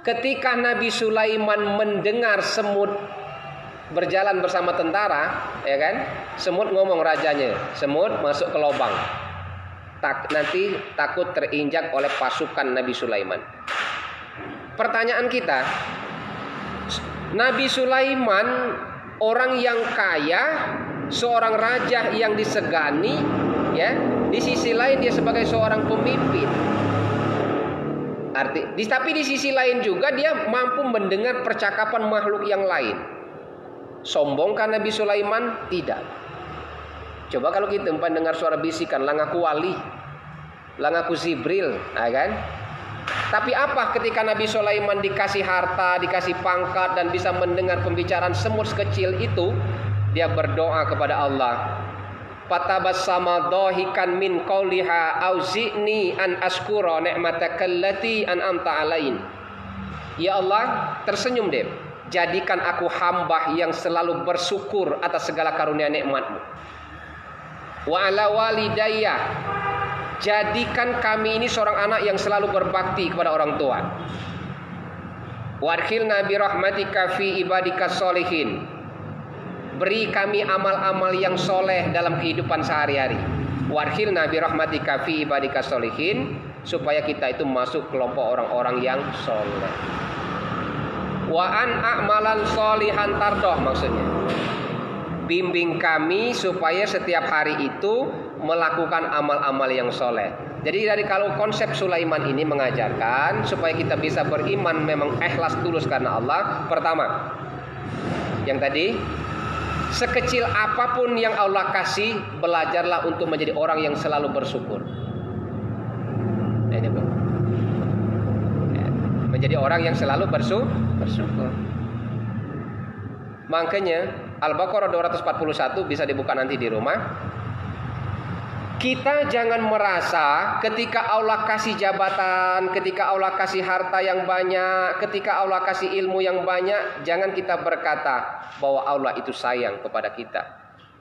Ketika Nabi Sulaiman mendengar semut berjalan bersama tentara, ya kan? Semut ngomong rajanya, semut masuk ke lubang. Nanti takut terinjak oleh pasukan Nabi Sulaiman. Pertanyaan kita, Nabi Sulaiman orang yang kaya, seorang raja yang disegani, ya. Di sisi lain dia sebagai seorang pemimpin. Tapi di sisi lain juga dia mampu mendengar percakapan makhluk yang lain. Sombongkah Nabi Sulaiman? Tidak. Coba kalau kita mendengar suara bisikan, lah ngaku wali, lah ngaku Jibril, kan? Tapi apa ketika Nabi Sulaiman dikasih harta, dikasih pangkat dan bisa mendengar pembicaraan semut sekecil itu, dia berdoa kepada Allah. Fatabassama dhahikan min qauliha auzi'ni an askura ni'matakallati an'amta alain. Ya Allah, tersenyum deh. Jadikan aku hamba yang selalu bersyukur atas segala karunia nikmat-Mu. Wa ala walidayya, jadikan kami ini seorang anak yang selalu berbakti kepada orang tua. Wadkhilna bi rahmatika fi ibadikas sholihin. Beri kami amal-amal yang soleh dalam kehidupan sehari-hari. Wadkhilna bi rahmatika fi ibadikas sholihin, supaya kita itu masuk kelompok orang-orang yang soleh. Wa an a'malan sholihan tardoh, maksudnya bimbing kami supaya setiap hari itu melakukan amal-amal yang soleh. Jadi dari kalau konsep Sulaiman ini mengajarkan supaya kita bisa beriman memang ikhlas tulus karena Allah. Pertama, yang tadi, sekecil apapun yang Allah kasih, belajarlah untuk menjadi orang yang selalu bersyukur. Ini Bang. Menjadi orang yang selalu bersyukur. Makanya Al-Baqarah 241 bisa dibuka nanti di rumah. Kita jangan merasa ketika Allah kasih jabatan, ketika Allah kasih harta yang banyak, ketika Allah kasih ilmu yang banyak, jangan kita berkata bahwa Allah itu sayang kepada kita.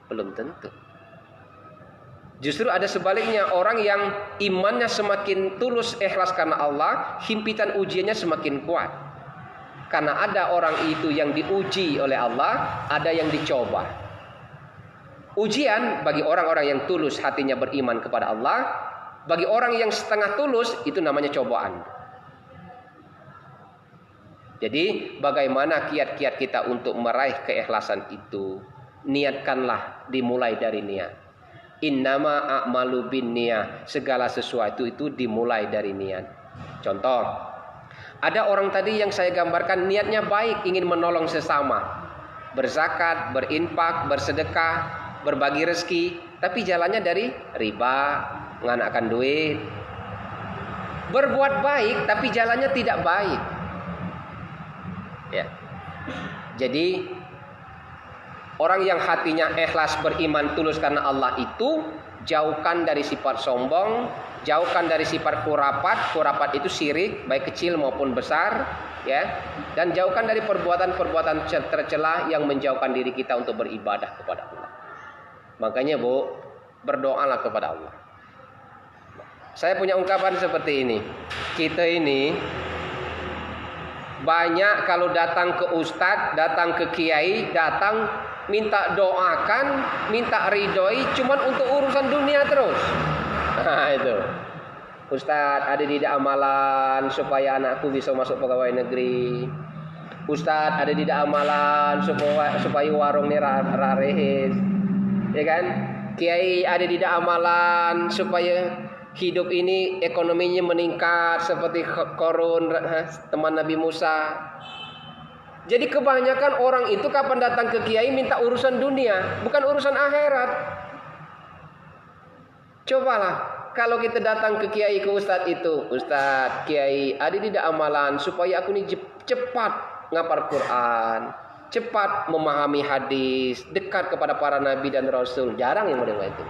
Belum tentu. Justru ada sebaliknya, orang yang imannya semakin tulus ikhlas karena Allah, himpitan ujiannya semakin kuat. Karena ada orang itu yang diuji oleh Allah, ada yang dicoba. Ujian bagi orang-orang yang tulus hatinya beriman kepada Allah. Bagi orang yang setengah tulus, itu namanya cobaan. Jadi bagaimana kiat-kiat kita untuk meraih keikhlasan itu? Niatkanlah, dimulai dari niat. Innama a'malu binniyah. Segala sesuatu itu dimulai dari niat. Contoh, ada orang tadi yang saya gambarkan niatnya baik, ingin menolong sesama, berzakat, berinfak, bersedekah, berbagi rezeki, tapi jalannya dari riba, menganakan duit. Berbuat baik tapi jalannya tidak baik. Ya. Jadi orang yang hatinya ikhlas beriman tulus karena Allah itu, jauhkan dari sifat sombong, jauhkan dari sifat khurafat. Khurafat itu syirik, baik kecil maupun besar, ya. Dan jauhkan dari perbuatan-perbuatan tercela yang menjauhkan diri kita untuk beribadah kepada Allah. Makanya Bu, berdoalah kepada Allah. Saya punya ungkapan seperti ini. Kita ini banyak kalau datang ke ustadz, datang ke kiai, datang minta doakan, minta ridhoi, cuman untuk urusan dunia terus. Nah itu, Ustadz ada tidak amalan supaya anakku bisa masuk pegawai negeri. Ustadz ada tidak amalan supaya warung ini rarehes, ya kan? Kiai ada tidak amalan supaya hidup ini ekonominya meningkat seperti Qarun, teman Nabi Musa. Jadi kebanyakan orang itu kapan datang ke kiai minta urusan dunia, bukan urusan akhirat. Cobalah kalau kita datang ke kiai, ke ustadz itu, Ustadz, kiai, ada tidak amalan supaya aku ini cepat ngapal Quran, cepat memahami hadis, dekat kepada para nabi dan rasul. Jarang yang model itu.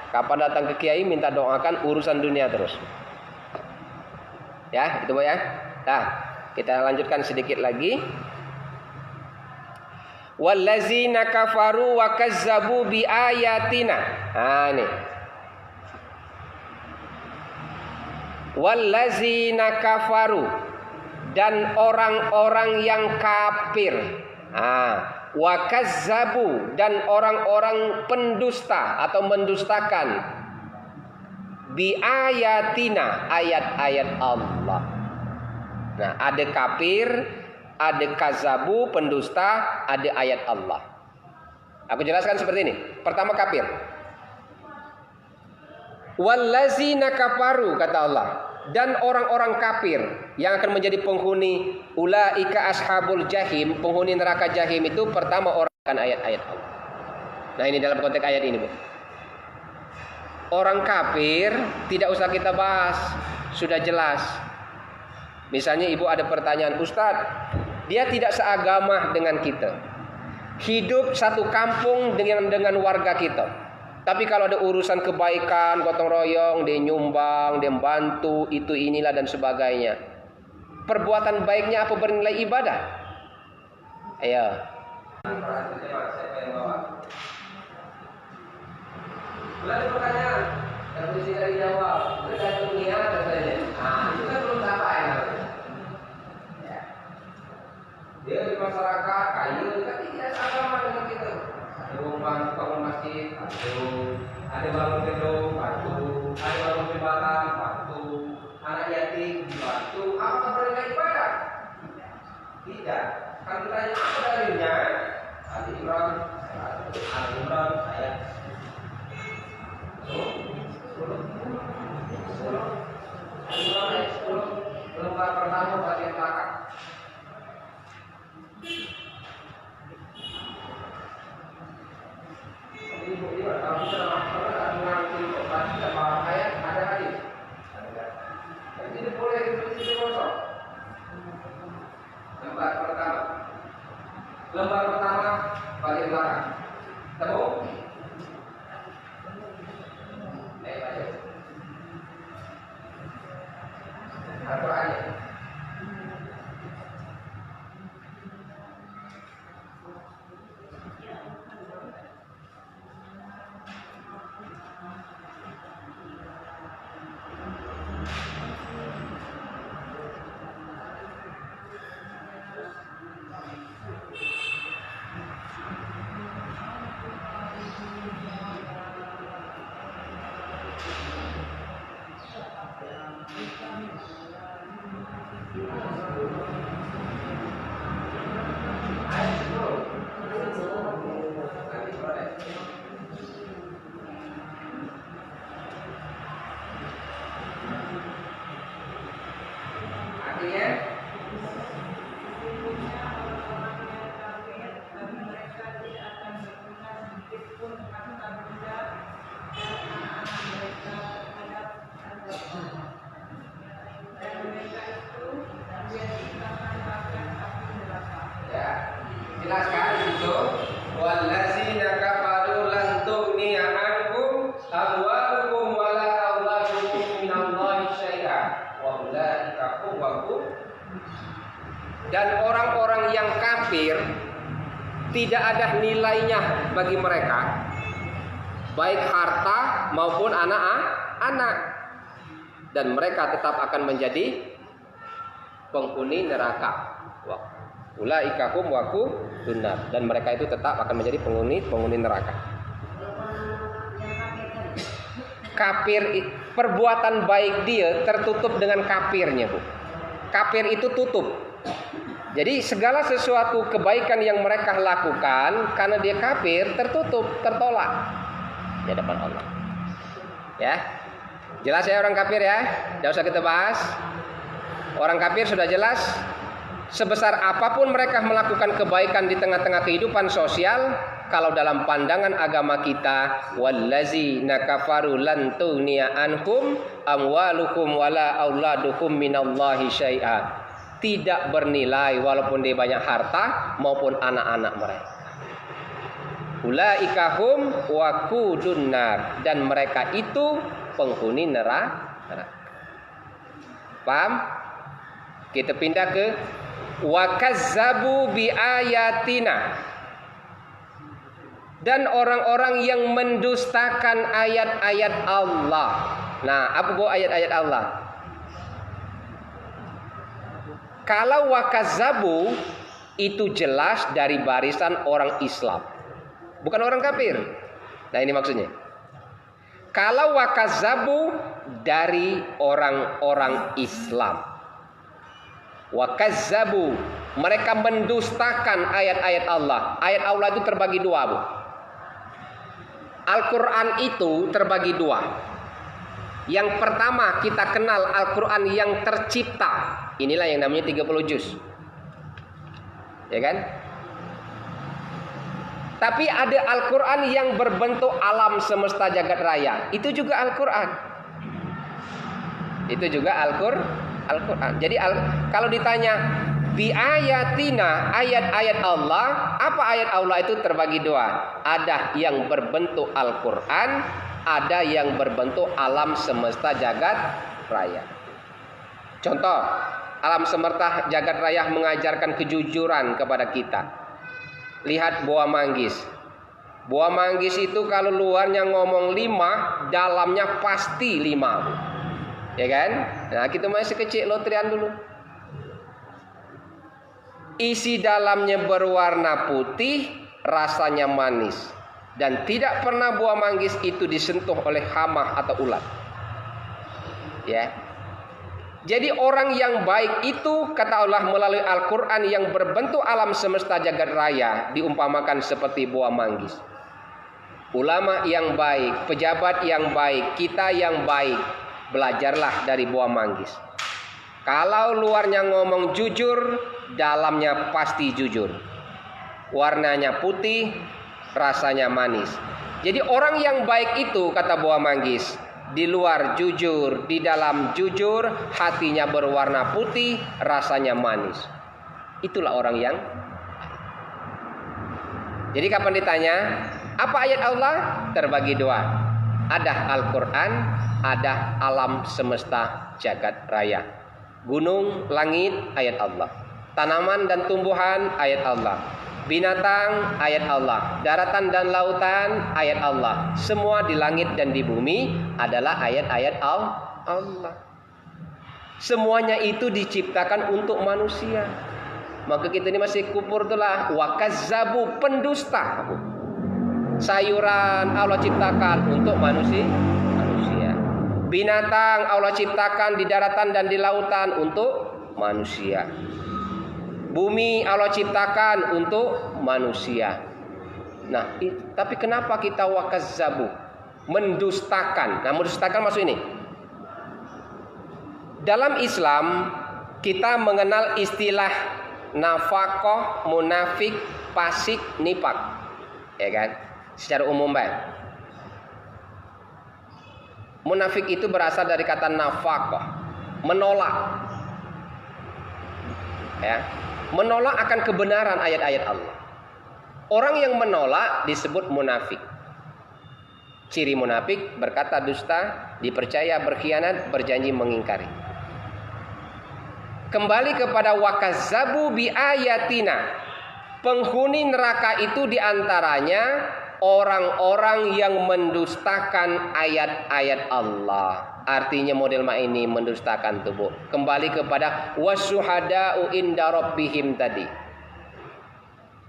Kapan datang ke kiai minta doakan urusan dunia terus. Ya, itu Bu ya. Nah, kita lanjutkan sedikit lagi. Wallazina kafaru wa kazzabu bi ayatina. Ini. Wallazina kafaru, dan orang-orang yang kafir. Wa kazzabu, dan orang-orang pendusta atau mendustakan bi ayatina, ayat-ayat Allah. Nah, ada kafir, ada kazabu, pendusta, ada ayat Allah. Aku jelaskan seperti ini. Pertama kafir. Wallazina kafaru, kata Allah, dan orang-orang kafir yang akan menjadi penghuni ulaika ashabul jahim, penghuni neraka jahim itu pertama orang akan ayat-ayat Allah. Nah, ini dalam konteks ayat ini, Bu. Orang kafir tidak usah kita bahas, sudah jelas. Misalnya ibu ada pertanyaan, Ustadz, dia tidak seagama dengan kita, hidup satu kampung dengan warga kita, tapi kalau ada urusan kebaikan, gotong royong, dia nyumbang, dia membantu, itu inilah dan sebagainya. Perbuatan baiknya apa bernilai ibadah? Ayo. Lalu pertanyaan, terus tidak dijawab, tergantung niat katanya. Itu kan belum sampai. Dia di masyarakat kayu, tapi tidak sama dengan kita. Ada bangun masjid, ada bangun gedung, ada bangun jembatan, anak yatim, apa bernilai ibadah? Tidak. Kalau ditanya apa dalilnya? Ali Imran ayat 10 lembar pertama bagian belakang. Kalau kita mengambil ayat ada hadis. Jadi boleh ditulis kosong. Lembar pertama bagian belakang. Temu? Al-Quran. Jelaskan itu, wallazina kafaru lan tughniya ankum amwalukum wala auladukum minallahi syai'a wa ulaika hum. Dan orang-orang yang kafir tidak ada nilainya bagi mereka, baik harta maupun anak-anak, dan mereka tetap akan menjadi penghuni neraka. Ulaika hum waqudun, dan mereka itu tetap akan menjadi penghuni neraka. Kafir, perbuatan baik dia tertutup dengan kafirnya, Bu. Kafir itu tutup. Jadi segala sesuatu kebaikan yang mereka lakukan karena dia kafir tertutup, tertolak di hadapan Allah. Ya. Jelas ya orang kafir ya? Tidak usah kita bahas. Orang kafir sudah jelas. Sebesar apapun mereka melakukan kebaikan di tengah-tengah kehidupan sosial, kalau dalam pandangan agama kita, wallazina kafaru lan tughniya anhum amwalukum wala auladukum minallahi syai'a, tidak bernilai walaupun dia banyak harta maupun anak-anak mereka. Ulaika hum waqudun nar, dan mereka itu penghuni neraka. Paham? Kita pindah ke wa kazzabu bi ayatina, dan orang-orang yang mendustakan ayat-ayat Allah. Nah, apa bu ayat-ayat Allah? Kalau wakazabu itu jelas dari barisan orang Islam, bukan orang kafir. Nah, ini maksudnya. Kalau wakazabu dari orang-orang Islam. Wakazabu, mereka mendustakan ayat-ayat Allah. Ayat Allah itu terbagi dua, bu. Al-Quran itu terbagi dua. Yang pertama kita kenal Al-Quran yang tercipta. Inilah yang namanya 30 juz. Ya kan? Tapi ada Al-Quran yang berbentuk alam semesta jagat raya. Itu juga Al-Quran. Itu juga Al-Quran. Jadi kalau ditanya bi ayatina, ayat-ayat Allah, apa ayat Allah itu terbagi dua. Ada yang berbentuk Al-Quran, ada yang berbentuk alam semesta jagat raya. Contoh, alam semesta jagat raya mengajarkan kejujuran kepada kita. Lihat buah manggis. Buah manggis itu kalau luarnya ngomong 5, dalamnya pasti 5. Ya kan? Nah, kita masih kecil lotrian dulu. Isi dalamnya berwarna putih, rasanya manis, dan tidak pernah buah manggis itu disentuh oleh hama atau ulat. Ya. Jadi orang yang baik itu, kata Allah melalui Al-Quran yang berbentuk alam semesta jagat raya, diumpamakan seperti buah manggis. Ulama yang baik, pejabat yang baik, kita yang baik, belajarlah dari buah manggis. Kalau luarnya ngomong jujur, dalamnya pasti jujur. Warnanya putih, rasanya manis. Jadi orang yang baik itu, kata buah manggis, di luar jujur, di dalam jujur, hatinya berwarna putih, rasanya manis. Itulah orang yang. Jadi kapan ditanya, apa ayat Allah? Terbagi dua. Ada Al-Quran, ada alam semesta jagat raya. Gunung, langit, ayat Allah. Tanaman dan tumbuhan, ayat Allah. Binatang, ayat Allah. Daratan dan lautan, ayat Allah. Semua di langit dan di bumi adalah ayat-ayat Allah. Semuanya itu diciptakan untuk manusia. Maka kita ini masih kufur itulah wakazzabu, pendusta. Sayuran Allah ciptakan untuk manusia. Binatang Allah ciptakan di daratan dan di lautan untuk manusia. Bumi Allah ciptakan untuk manusia. Nah, tapi kenapa kita wakazzabu? Mendustakan. Nah, mendustakan maksud ini. Dalam Islam kita mengenal istilah nafaqah, munafik, fasik, nifak. Ya kan? Secara umum baik. Munafik itu berasal dari kata nafaqah, menolak. Ya, menolak akan kebenaran ayat-ayat Allah. Orang yang menolak disebut munafik. Ciri munafik berkata dusta, dipercaya berkhianat, berjanji mengingkari. Kembali kepada wakazzabu bi ayatina. Penghuni neraka itu diantaranya orang-orang yang mendustakan ayat-ayat Allah. Artinya model ini mendustakan tubuh. Kembali kepada wasyuhada'u inda rabbihim tadi.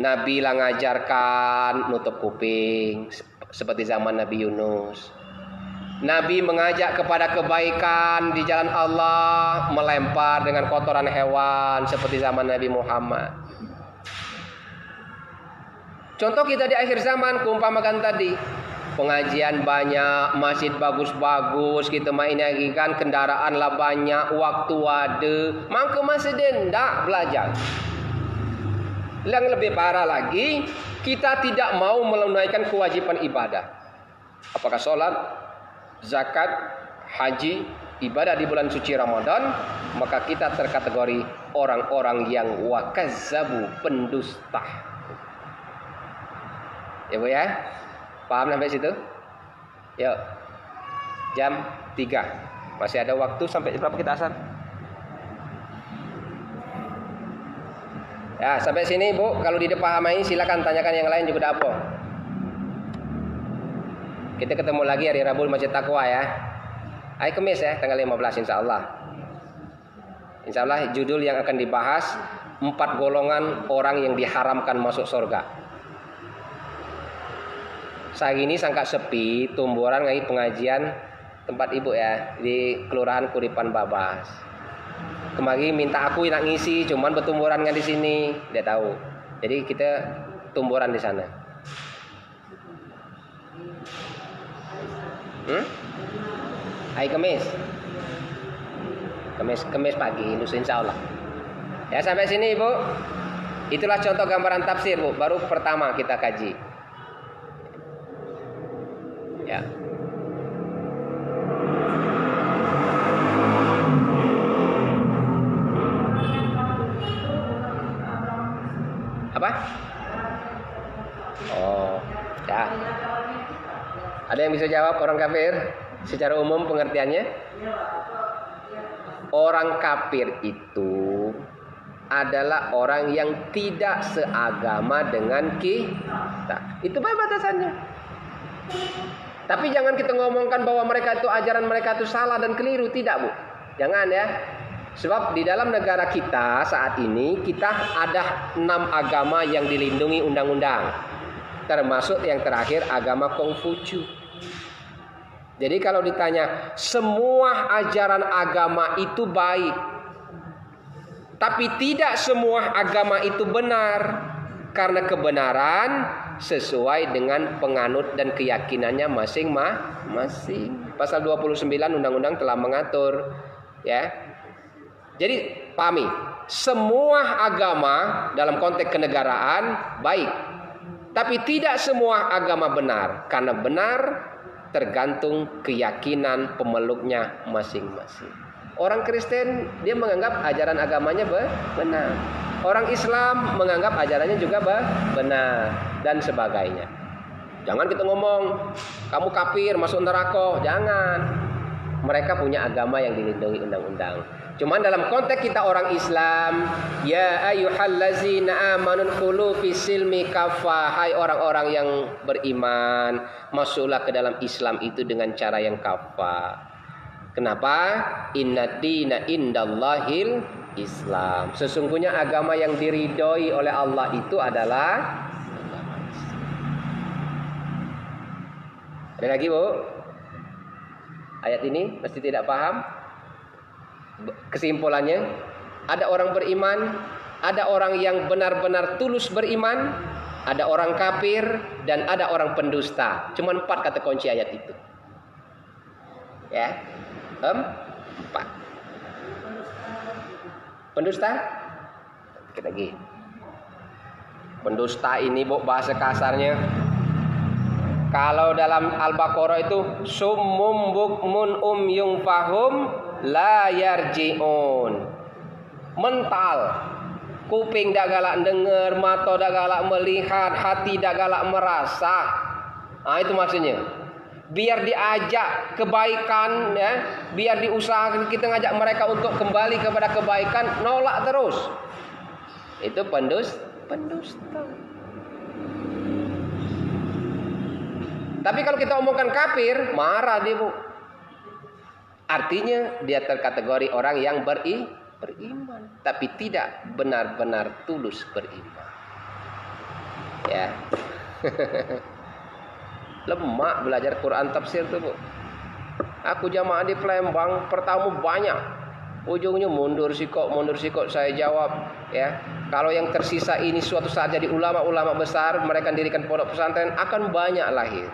Nabi lah ngajarkan nutup kuping seperti zaman Nabi Yunus. Nabi mengajak kepada kebaikan di jalan Allah, melempar dengan kotoran hewan seperti zaman Nabi Muhammad. Contoh kita di akhir zaman, kumpamakan tadi, pengajian banyak, masjid bagus-bagus, kita main lagi kan, kendaraan lah banyak, waktu ada, maka masih dendak belajar. Yang lebih parah lagi, kita tidak mau menunaikan kewajiban ibadah. Apakah sholat, zakat, haji, ibadah di bulan suci Ramadan, maka kita terkategori orang-orang yang wakazzabu, pendusta. Ya Bu ya, paham sampai situ? Yuk, jam 3, masih ada waktu sampai berapa kita asar? Ya, sampai sini Bu, kalau tidak paham ini silakan tanyakan yang lain juga apa. Kita ketemu lagi hari Rabu di Masjid Taqwa ya. Hari Kamis ya, tanggal 15 insya Allah. Insya Allah judul yang akan dibahas 4 golongan orang yang diharamkan masuk surga. Saat ini sangka sepi, tumburan ngai pengajian tempat ibu ya di Kelurahan Kuripan Babas. Kemarin minta aku nak ngisi, cuman bertumburan nggak di sini, dia tahu. Jadi kita tumburan di sana. Hari Kamis. Kamis pagi, lusa insya Allah. Ya sampai sini ibu. Itulah contoh gambaran tafsir bu. Baru pertama kita kaji. Ya. Apa? Oh, ya. Ada yang bisa jawab orang kafir secara umum pengertiannya? Orang kafir itu adalah orang yang tidak seagama dengan kita. Itu apa batasannya? Tapi jangan kita ngomongkan bahwa mereka itu ajaran mereka itu salah dan keliru, tidak bu. Jangan ya. Sebab di dalam negara kita saat ini kita ada 6 agama yang dilindungi undang-undang. Termasuk yang terakhir agama Konghucu. Jadi kalau ditanya semua ajaran agama itu baik, tapi tidak semua agama itu benar, karena kebenaran sesuai dengan penganut dan keyakinannya masing-masing. Pasal 29 undang-undang telah mengatur ya. Jadi pahami, semua agama dalam konteks kenegaraan baik, tapi tidak semua agama benar, karena benar tergantung keyakinan pemeluknya masing-masing. Orang Kristen dia menganggap ajaran agamanya benar. Orang Islam menganggap ajarannya juga benar dan sebagainya. Jangan kita ngomong kamu kafir masuk neraka, jangan. Mereka punya agama yang dilindungi undang-undang. Cuman dalam konteks kita orang Islam, ya ayyuhallazina amanu khulu fisilmi kafah, hai orang-orang yang beriman, masuklah ke dalam Islam itu dengan cara yang kafah. Kenapa? Inna dina indallahil Islam. Sesungguhnya agama yang diridhoi oleh Allah itu adalah agama Islam. Ada lagi bu? Ayat ini mesti tidak paham. Kesimpulannya, ada orang beriman, ada orang yang benar-benar tulus beriman, ada orang kafir, dan ada orang pendusta. Cuma 4 kata kunci ayat itu. Ya, 4. Pendusta? Sedikit lagi. Pendusta ini bu, bahasa kasarnya, kalau dalam Al-Baqarah itu summum bukmun umyum fahum la yarji'un. Mental, kuping dak galak dengar, mata dak galak melihat, hati dak galak merasa. Nah itu maksudnya. Biar diajak kebaikan ya, biar diusahakan kita ngajak mereka untuk kembali kepada kebaikan, nolak terus. Itu pendusta. Tapi kalau kita omongkan kafir, marah dia bu. Artinya dia terkategori orang yang beriman, tapi tidak benar-benar tulus beriman. Ya. Lemak belajar Quran tafsir tuh bu. Aku jamaah di Palembang pertama banyak, ujungnya mundur sikok saya jawab ya. Kalau yang tersisa ini suatu saat jadi ulama-ulama besar, mereka dirikan pondok pesantren, akan banyak lahir.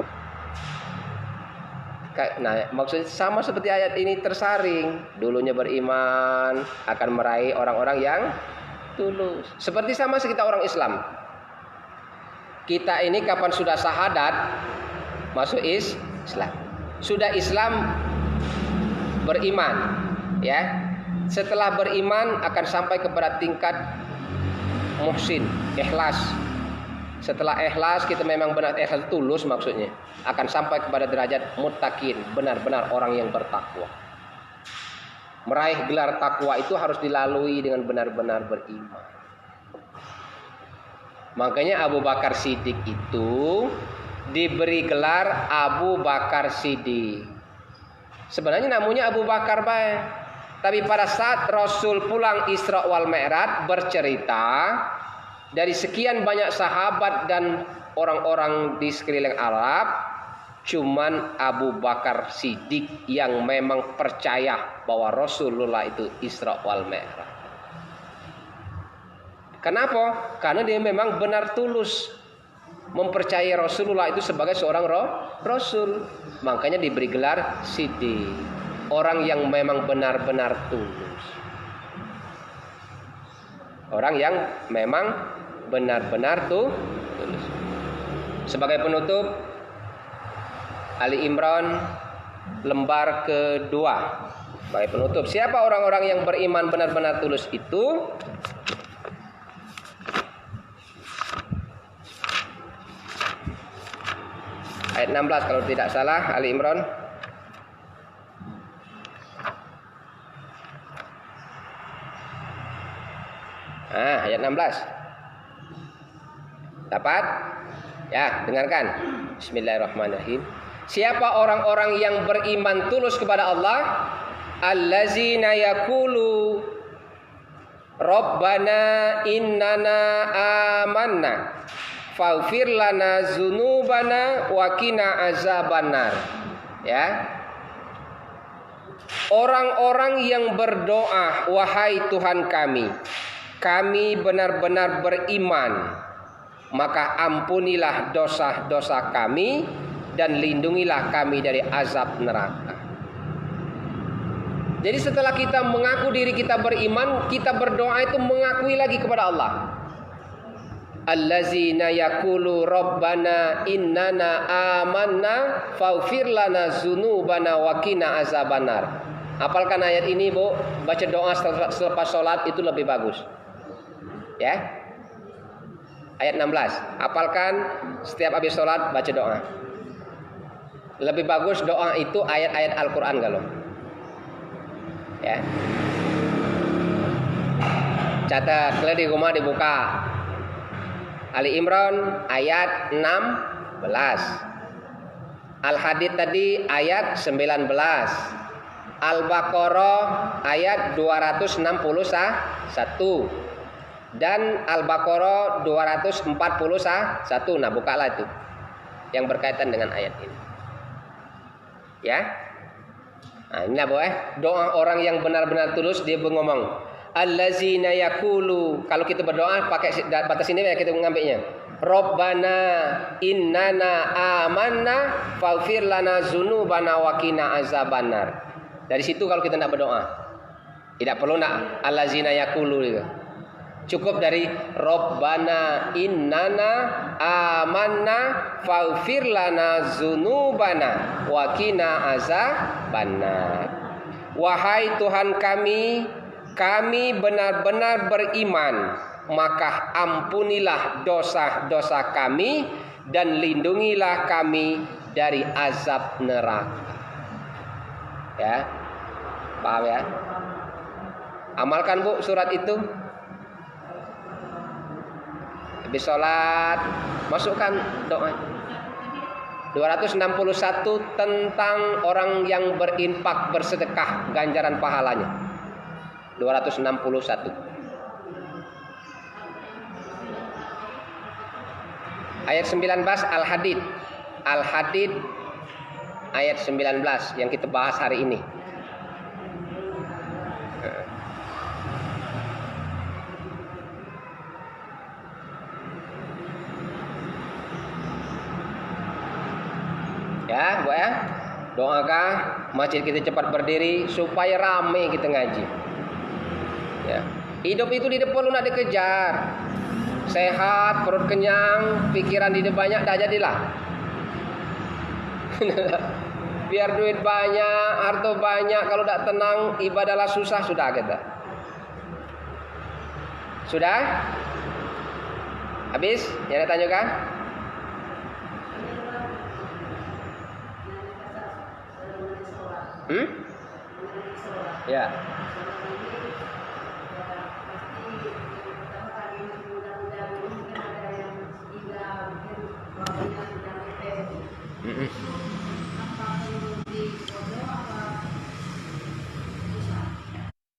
Nah maksudnya sama seperti ayat ini tersaring. Dulunya beriman akan meraih orang-orang yang tulus. Seperti sama kita orang Islam. Kita ini kapan sudah syahadat masuk Islam. Sudah Islam beriman ya. Setelah beriman akan sampai kepada tingkat muhsin, ikhlas. Setelah ikhlas kita memang benar ikhlas tulus maksudnya, akan sampai kepada derajat muttaqin, benar-benar orang yang bertakwa. Meraih gelar takwa itu harus dilalui dengan benar-benar beriman. Makanya Abu Bakar Siddiq itu diberi gelar Abu Bakar Siddiq. Sebenarnya namanya Abu Bakar bae. Tapi pada saat Rasul pulang Isra wal Mi'raj bercerita dari sekian banyak sahabat dan orang-orang di sekeliling Arab, cuman Abu Bakar Siddiq yang memang percaya bahwa Rasulullah itu Isra wal Mi'raj. Kenapa? Karena dia memang benar tulus mempercayai Rasulullah itu sebagai seorang Rasul. Makanya diberi gelar Siddiq. Orang yang memang benar-benar tulus. Orang yang memang benar-benar tulus. Sebagai penutup, Ali Imran lembar kedua. Sebagai penutup, siapa orang-orang yang beriman benar-benar tulus itu? Ayat 16 kalau tidak salah, Ali Imran. Ayat 16. Dapat? Ya, dengarkan. Bismillahirrahmanirrahim. Siapa orang-orang yang beriman tulus kepada Allah? Allazina yaqulu Rabbana innana amanna faghfir lana dzunubana wa qina azabannar. Ya. Orang-orang yang berdoa, wahai Tuhan kami benar-benar beriman, maka ampunilah dosa-dosa kami dan lindungilah kami dari azab neraka. Jadi setelah kita mengaku diri kita beriman, kita berdoa itu mengakui lagi kepada Allah. Allazina yaqulu Rabbana innana amanna faghfir lana dzunubana wa qina azabannar. Hafalkan ayat ini, Bu. Baca doa selepas sholat itu lebih bagus. Ya. Ayat 16. Hafalkan setiap habis sholat baca doa. Lebih bagus doa itu ayat-ayat Al-Qur'an kalau. Ya. Catat, kalau di rumah dibuka. Ali Imran ayat 16. Al-Hadid tadi ayat 19. Al-Baqarah ayat 261 dan Al-Baqarah 241. Nah, bukalah itu yang berkaitan dengan ayat ini. Ya. Nah, inilah boleh doa orang yang benar-benar tulus. Dia ngomong allazina yaqulu. Kalau kita berdoa pakai batas ini ya, kita mengambilnya. Rabbana innana amanna faghfir lana dzunubana wa qina azabannar. Dari situ kalau kita tidak berdoa, tidak perlu nak allazina yaqulu gitu. Cukup dari Rabbana innana amanna faghfir lana dzunubana wa qina azabannar. Wahai Tuhan kami benar-benar beriman, maka ampunilah dosa-dosa kami dan lindungilah kami dari azab neraka. Ya, paham ya? Amalkan, Bu, surat itu. Habis sholat masukkan doa 261 tentang orang yang berinfak bersedekah, ganjaran pahalanya 261. Ayat 19 Al-Hadid ayat 19 yang kita bahas hari ini. Ya, Bu ya. Doakah masjid kita cepat berdiri supaya ramai kita ngaji. Ya. Hidup itu di depan lu nak dikejar. Sehat, perut kenyang, pikiran di banyak, dah jadilah. Biar duit banyak, harta banyak, kalau tak tenang, ibadahlah susah, sudah kita. Sudah? Habis? Yang ditanyakan? Ya. Mm-mm.